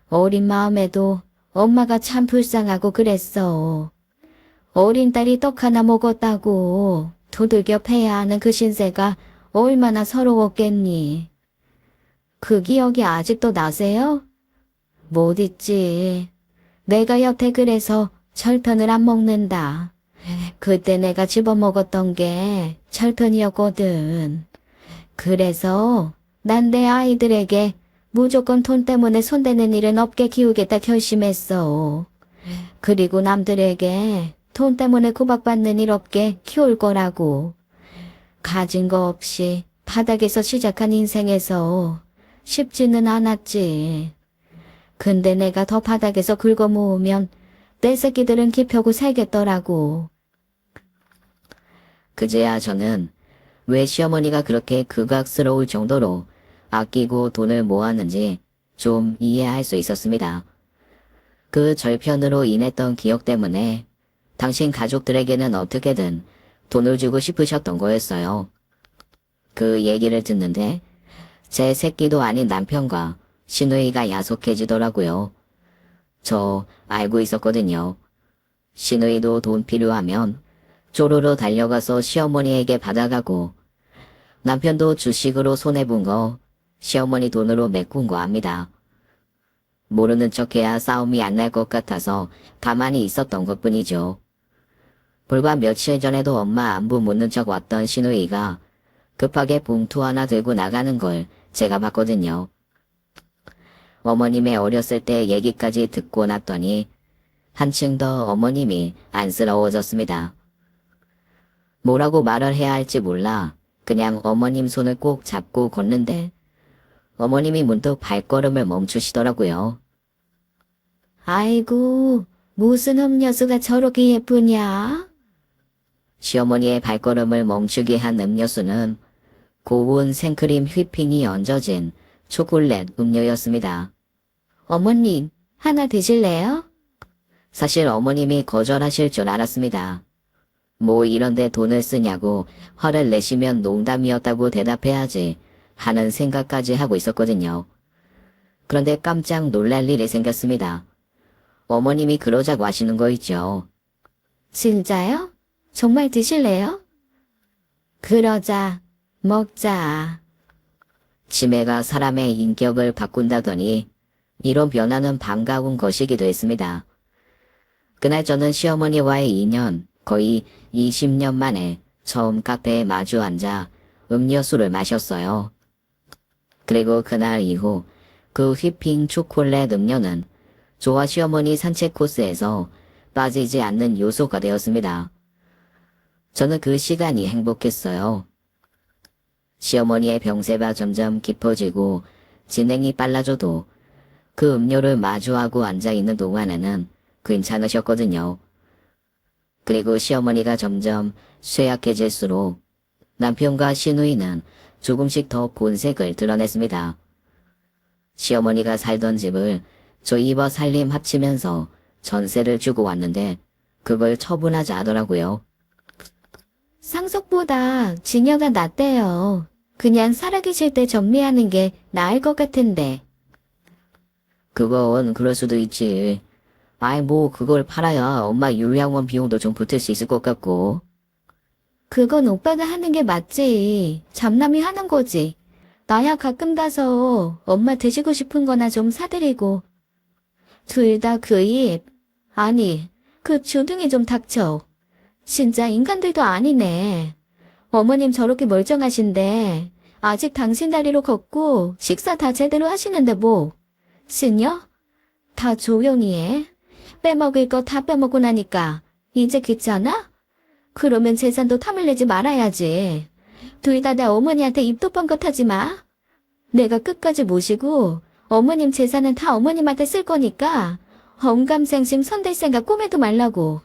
어린 마음에도 엄마가 참 불쌍하고 그랬어. 어린 딸이 떡 하나 먹었다고 두들겨 패야 하는 그 신세가 얼마나 서러웠겠니. 그 기억이 아직도 나세요? 못 잊지. 내가 여태 그래서 철편을 안 먹는다. 그때 내가 집어먹었던 게 철편이었거든. 그래서 난 내 아이들에게 무조건 돈 때문에 손대는 일은 없게 키우겠다 결심했어. 그리고 남들에게 돈 때문에 구박받는 일 없게 키울 거라고. 가진 거 없이 바닥에서 시작한 인생에서 쉽지는 않았지. 근데 내가 더 바닥에서 긁어 모으면 내 새끼들은 기표고 살겠더라고. 그제야 저는 왜 시어머니가 그렇게 극악스러울 정도로 아끼고 돈을 모았는지 좀 이해할 수 있었습니다. 그 절편으로 인했던 기억 때문에 당신 가족들에게는 어떻게든 돈을 주고 싶으셨던 거였어요. 그 얘기를 듣는데 제 새끼도 아닌 남편과 시누이가 야속해지더라고요. 저 알고 있었거든요. 시누이도 돈 필요하면 쪼르르 달려가서 시어머니에게 받아가고 남편도 주식으로 손해본 거 시어머니 돈으로 메꾼 거 압니다. 모르는 척해야 싸움이 안 날 것 같아서 가만히 있었던 것뿐이죠. 불과 며칠 전에도 엄마 안부 묻는 척 왔던 시누이가 급하게 봉투 하나 들고 나가는 걸 제가 봤거든요. 어머님의 어렸을 때 얘기까지 듣고 났더니 한층 더 어머님이 안쓰러워졌습니다. 뭐라고 말을 해야 할지 몰라 그냥 어머님 손을 꼭 잡고 걷는데 어머님이 문득 발걸음을 멈추시더라고요. 아이고, 무슨 음료수가 저렇게 예쁘냐? 시어머니의 발걸음을 멈추게 한 음료수는 고운 생크림 휘핑이 얹어진 초콜릿 음료였습니다. 어머님, 하나 드실래요? 사실 어머님이 거절하실 줄 알았습니다. 뭐 이런데 돈을 쓰냐고 화를 내시면 농담이었다고 대답해야지 하는 생각까지 하고 있었거든요. 그런데 깜짝 놀랄 일이 생겼습니다. 어머님이 그러자고 하시는 거 있죠. 진짜요? 정말 드실래요? 그러자, 먹자. 치매가 사람의 인격을 바꾼다더니 이런 변화는 반가운 것이기도 했습니다. 그날 저는 시어머니와의 인연 거의 20년 만에 처음 카페에 마주 앉아 음료수를 마셨어요. 그리고 그날 이후 그 휘핑 초콜릿 음료는 저와 시어머니 산책 코스에서 빠지지 않는 요소가 되었습니다. 저는 그 시간이 행복했어요. 시어머니의 병세가 점점 깊어지고 진행이 빨라져도 그 음료를 마주하고 앉아있는 동안에는 괜찮으셨거든요. 그리고 시어머니가 점점 쇠약해질수록 남편과 시누이는 조금씩 더 본색을 드러냈습니다. 시어머니가 살던 집을 저희와 살림 합치면서 전세를 주고 왔는데 그걸 처분하자 하더라고요. 상속보다 증여가 낫대요. 그냥 살아계실 때 정리하는 게 나을 것 같은데. 그건 그럴 수도 있지. 아이 뭐 그걸 팔아야 엄마 요양원 비용도 좀 보탤 수 있을 것 같고. 그건 오빠가 하는 게 맞지. 잡남이 하는 거지. 나야 가끔 가서 엄마 드시고 싶은 거나 좀 사드리고. 둘 다 그 입. 아니, 그 주둥이 좀 닥쳐. 진짜 인간들도 아니네. 어머님 저렇게 멀쩡하신데 아직 당신 다리로 걷고 식사 다 제대로 하시는데 뭐. 신여? 다 조용히 해. 빼먹을 거 다 빼먹고 나니까 이제 귀찮아? 그러면 재산도 탐을 내지 말아야지. 둘 다 내 어머니한테 입도 뻥긋하지 마. 내가 끝까지 모시고 어머님 재산은 다 어머님한테 쓸 거니까 험감생심 손댈 생각 꿈에도 말라고.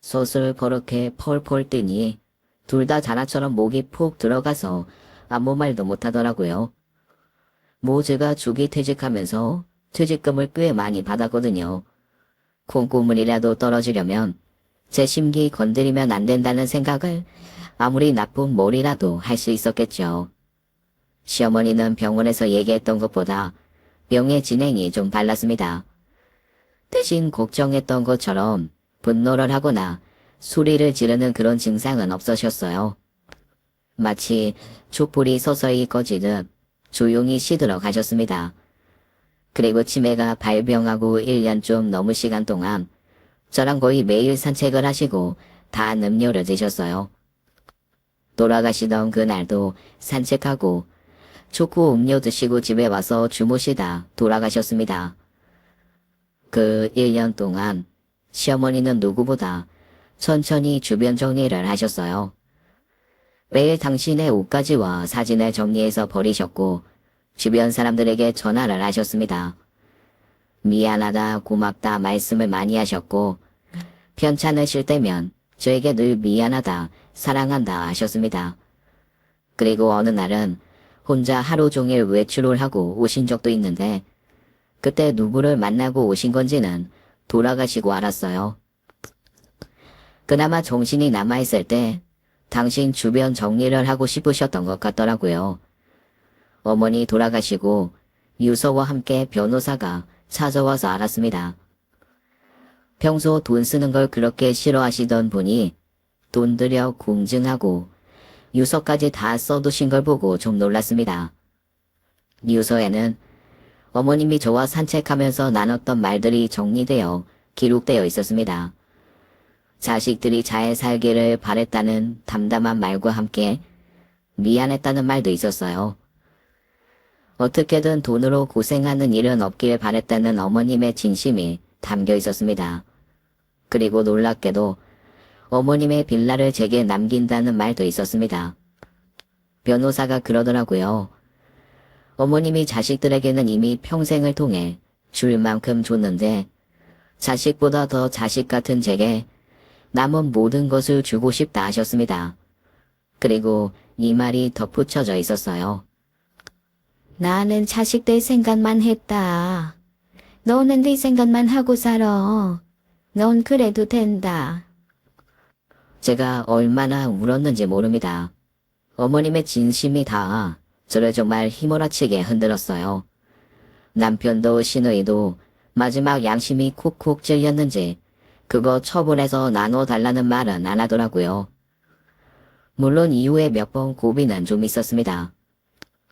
솥을 버럭해 펄펄 뜨니 둘 다 자나처럼 목이 푹 들어가서 아무 말도 못하더라고요. 뭐 제가 조기 퇴직하면서 퇴직금을 꽤 많이 받았거든요. 콩고물이라도 떨어지려면 제 심기 건드리면 안 된다는 생각을 아무리 나쁜 머리라도 할 수 있었겠죠. 시어머니는 병원에서 얘기했던 것보다 병의 진행이 좀 빨랐습니다. 대신 걱정했던 것처럼 분노를 하거나 소리를 지르는 그런 증상은 없으셨어요. 마치 촛불이 서서히 꺼지듯 조용히 시들어 가셨습니다. 그리고 치매가 발병하고 1년 좀 넘은 시간 동안 저랑 거의 매일 산책을 하시고 단 음료를 드셨어요. 돌아가시던 그날도 산책하고 초코 음료 드시고 집에 와서 주무시다 돌아가셨습니다. 그 1년 동안 시어머니는 누구보다 천천히 주변 정리를 하셨어요. 매일 당신의 옷가지와 사진을 정리해서 버리셨고 주변 사람들에게 전화를 하셨습니다. 미안하다, 고맙다 말씀을 많이 하셨고 편찮으실 때면 저에게 늘 미안하다, 사랑한다 하셨습니다. 그리고 어느 날은 혼자 하루 종일 외출을 하고 오신 적도 있는데 그때 누구를 만나고 오신 건지는 돌아가시고 알았어요. 그나마 정신이 남아있을 때 당신 주변 정리를 하고 싶으셨던 것 같더라고요. 어머니 돌아가시고 유서와 함께 변호사가 찾아와서 알았습니다. 평소 돈 쓰는 걸 그렇게 싫어하시던 분이 돈 들여 공증하고 유서까지 다 써두신 걸 보고 좀 놀랐습니다. 유서에는 어머님이 저와 산책하면서 나눴던 말들이 정리되어 기록되어 있었습니다. 자식들이 잘 살기를 바랬다는 담담한 말과 함께 미안했다는 말도 있었어요. 어떻게든 돈으로 고생하는 일은 없길 바랬다는 어머님의 진심이 담겨 있었습니다. 그리고 놀랍게도 어머님의 빌라를 제게 남긴다는 말도 있었습니다. 변호사가 그러더라고요. 어머님이 자식들에게는 이미 평생을 통해 줄 만큼 줬는데 자식보다 더 자식 같은 제게 남은 모든 것을 주고 싶다 하셨습니다. 그리고 이 말이 덧붙여져 있었어요. 나는 자식들 생각만 했다. 너는 네 생각만 하고 살아. 넌 그래도 된다. 제가 얼마나 울었는지 모릅니다. 어머님의 진심이 다 저를 정말 휘몰아치게 흔들었어요. 남편도 시누이도 마지막 양심이 콕콕 찔렸는지 그거 처분해서 나눠달라는 말은 안 하더라고요. 물론 이후에 몇 번 고비는 좀 있었습니다.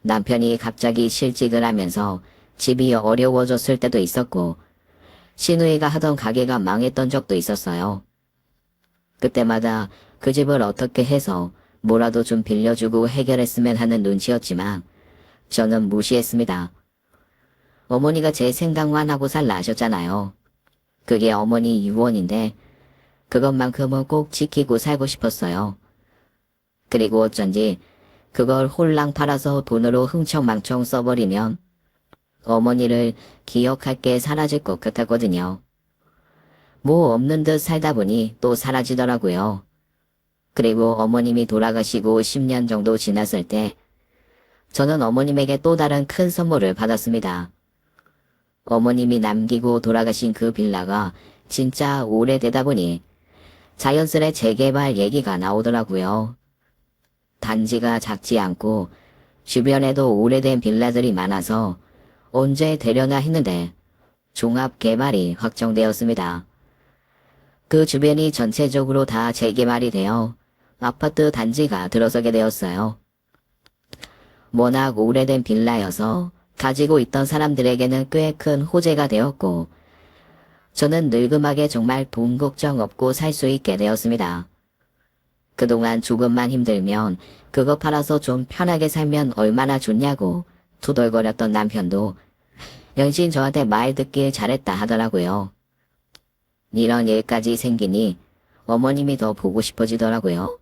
남편이 갑자기 실직을 하면서 집이 어려워졌을 때도 있었고, 시누이가 하던 가게가 망했던 적도 있었어요. 그때마다 그 집을 어떻게 해서 뭐라도 좀 빌려주고 해결했으면 하는 눈치였지만 저는 무시했습니다. 어머니가 제 생각만 하고 살라 하셨잖아요. 그게 어머니 유언인데 그것만큼은 꼭 지키고 살고 싶었어요. 그리고 어쩐지 그걸 홀랑 팔아서 돈으로 흥청망청 써버리면 어머니를 기억할 게 사라질 것 같았거든요. 뭐 없는 듯 살다 보니 또 사라지더라고요. 그리고 어머님이 돌아가시고 10년 정도 지났을 때 저는 어머님에게 또 다른 큰 선물을 받았습니다. 어머님이 남기고 돌아가신 그 빌라가 진짜 오래되다 보니 자연스레 재개발 얘기가 나오더라고요. 단지가 작지 않고 주변에도 오래된 빌라들이 많아서 언제 되려나 했는데 종합개발이 확정되었습니다. 그 주변이 전체적으로 다 재개발이 되어 아파트 단지가 들어서게 되었어요. 워낙 오래된 빌라여서 가지고 있던 사람들에게는 꽤 큰 호재가 되었고 저는 늙음하게 정말 돈 걱정 없고 살 수 있게 되었습니다. 그동안 조금만 힘들면 그거 팔아서 좀 편하게 살면 얼마나 좋냐고 투덜거렸던 남편도 연신 저한테 말 듣길 잘했다 하더라고요. 이런 일까지 생기니 어머님이 더 보고 싶어지더라고요.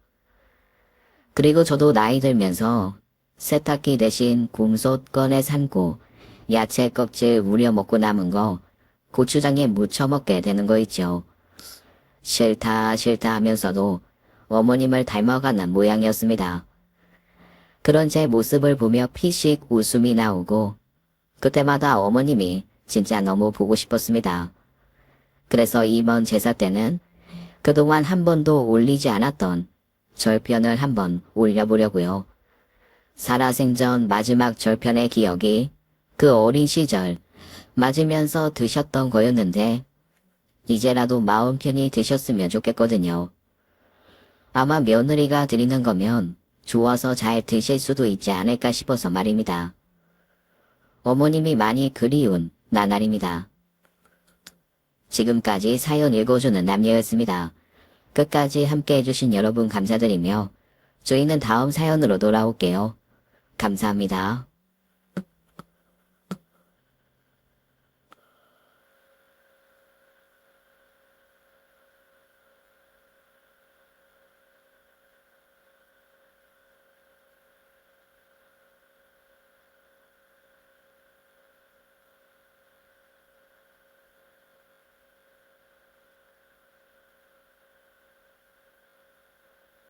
그리고 저도 나이 들면서 세탁기 대신 곰솥 꺼내 삶고 야채 껍질 우려 먹고 남은 거 고추장에 무쳐 먹게 되는 거 있죠. 싫다 하면서도 어머님을 닮아가는 모양이었습니다. 그런 제 모습을 보며 피식 웃음이 나오고 그때마다 어머님이 진짜 너무 보고 싶었습니다. 그래서 이번 제사 때는 그동안 한 번도 올리지 않았던 절편을 한번 올려보려고요. 살아생전 마지막 절편의 기억이 그 어린 시절 맞으면서 드셨던 거였는데 이제라도 마음 편히 드셨으면 좋겠거든요. 아마 며느리가 드리는 거면 좋아서 잘 드실 수도 있지 않을까 싶어서 말입니다. 어머님이 많이 그리운 나날입니다. 지금까지 사연 읽어주는 남녀였습니다. 끝까지 함께 해주신 여러분 감사드리며 저희는 다음 사연으로 돌아올게요. 감사합니다.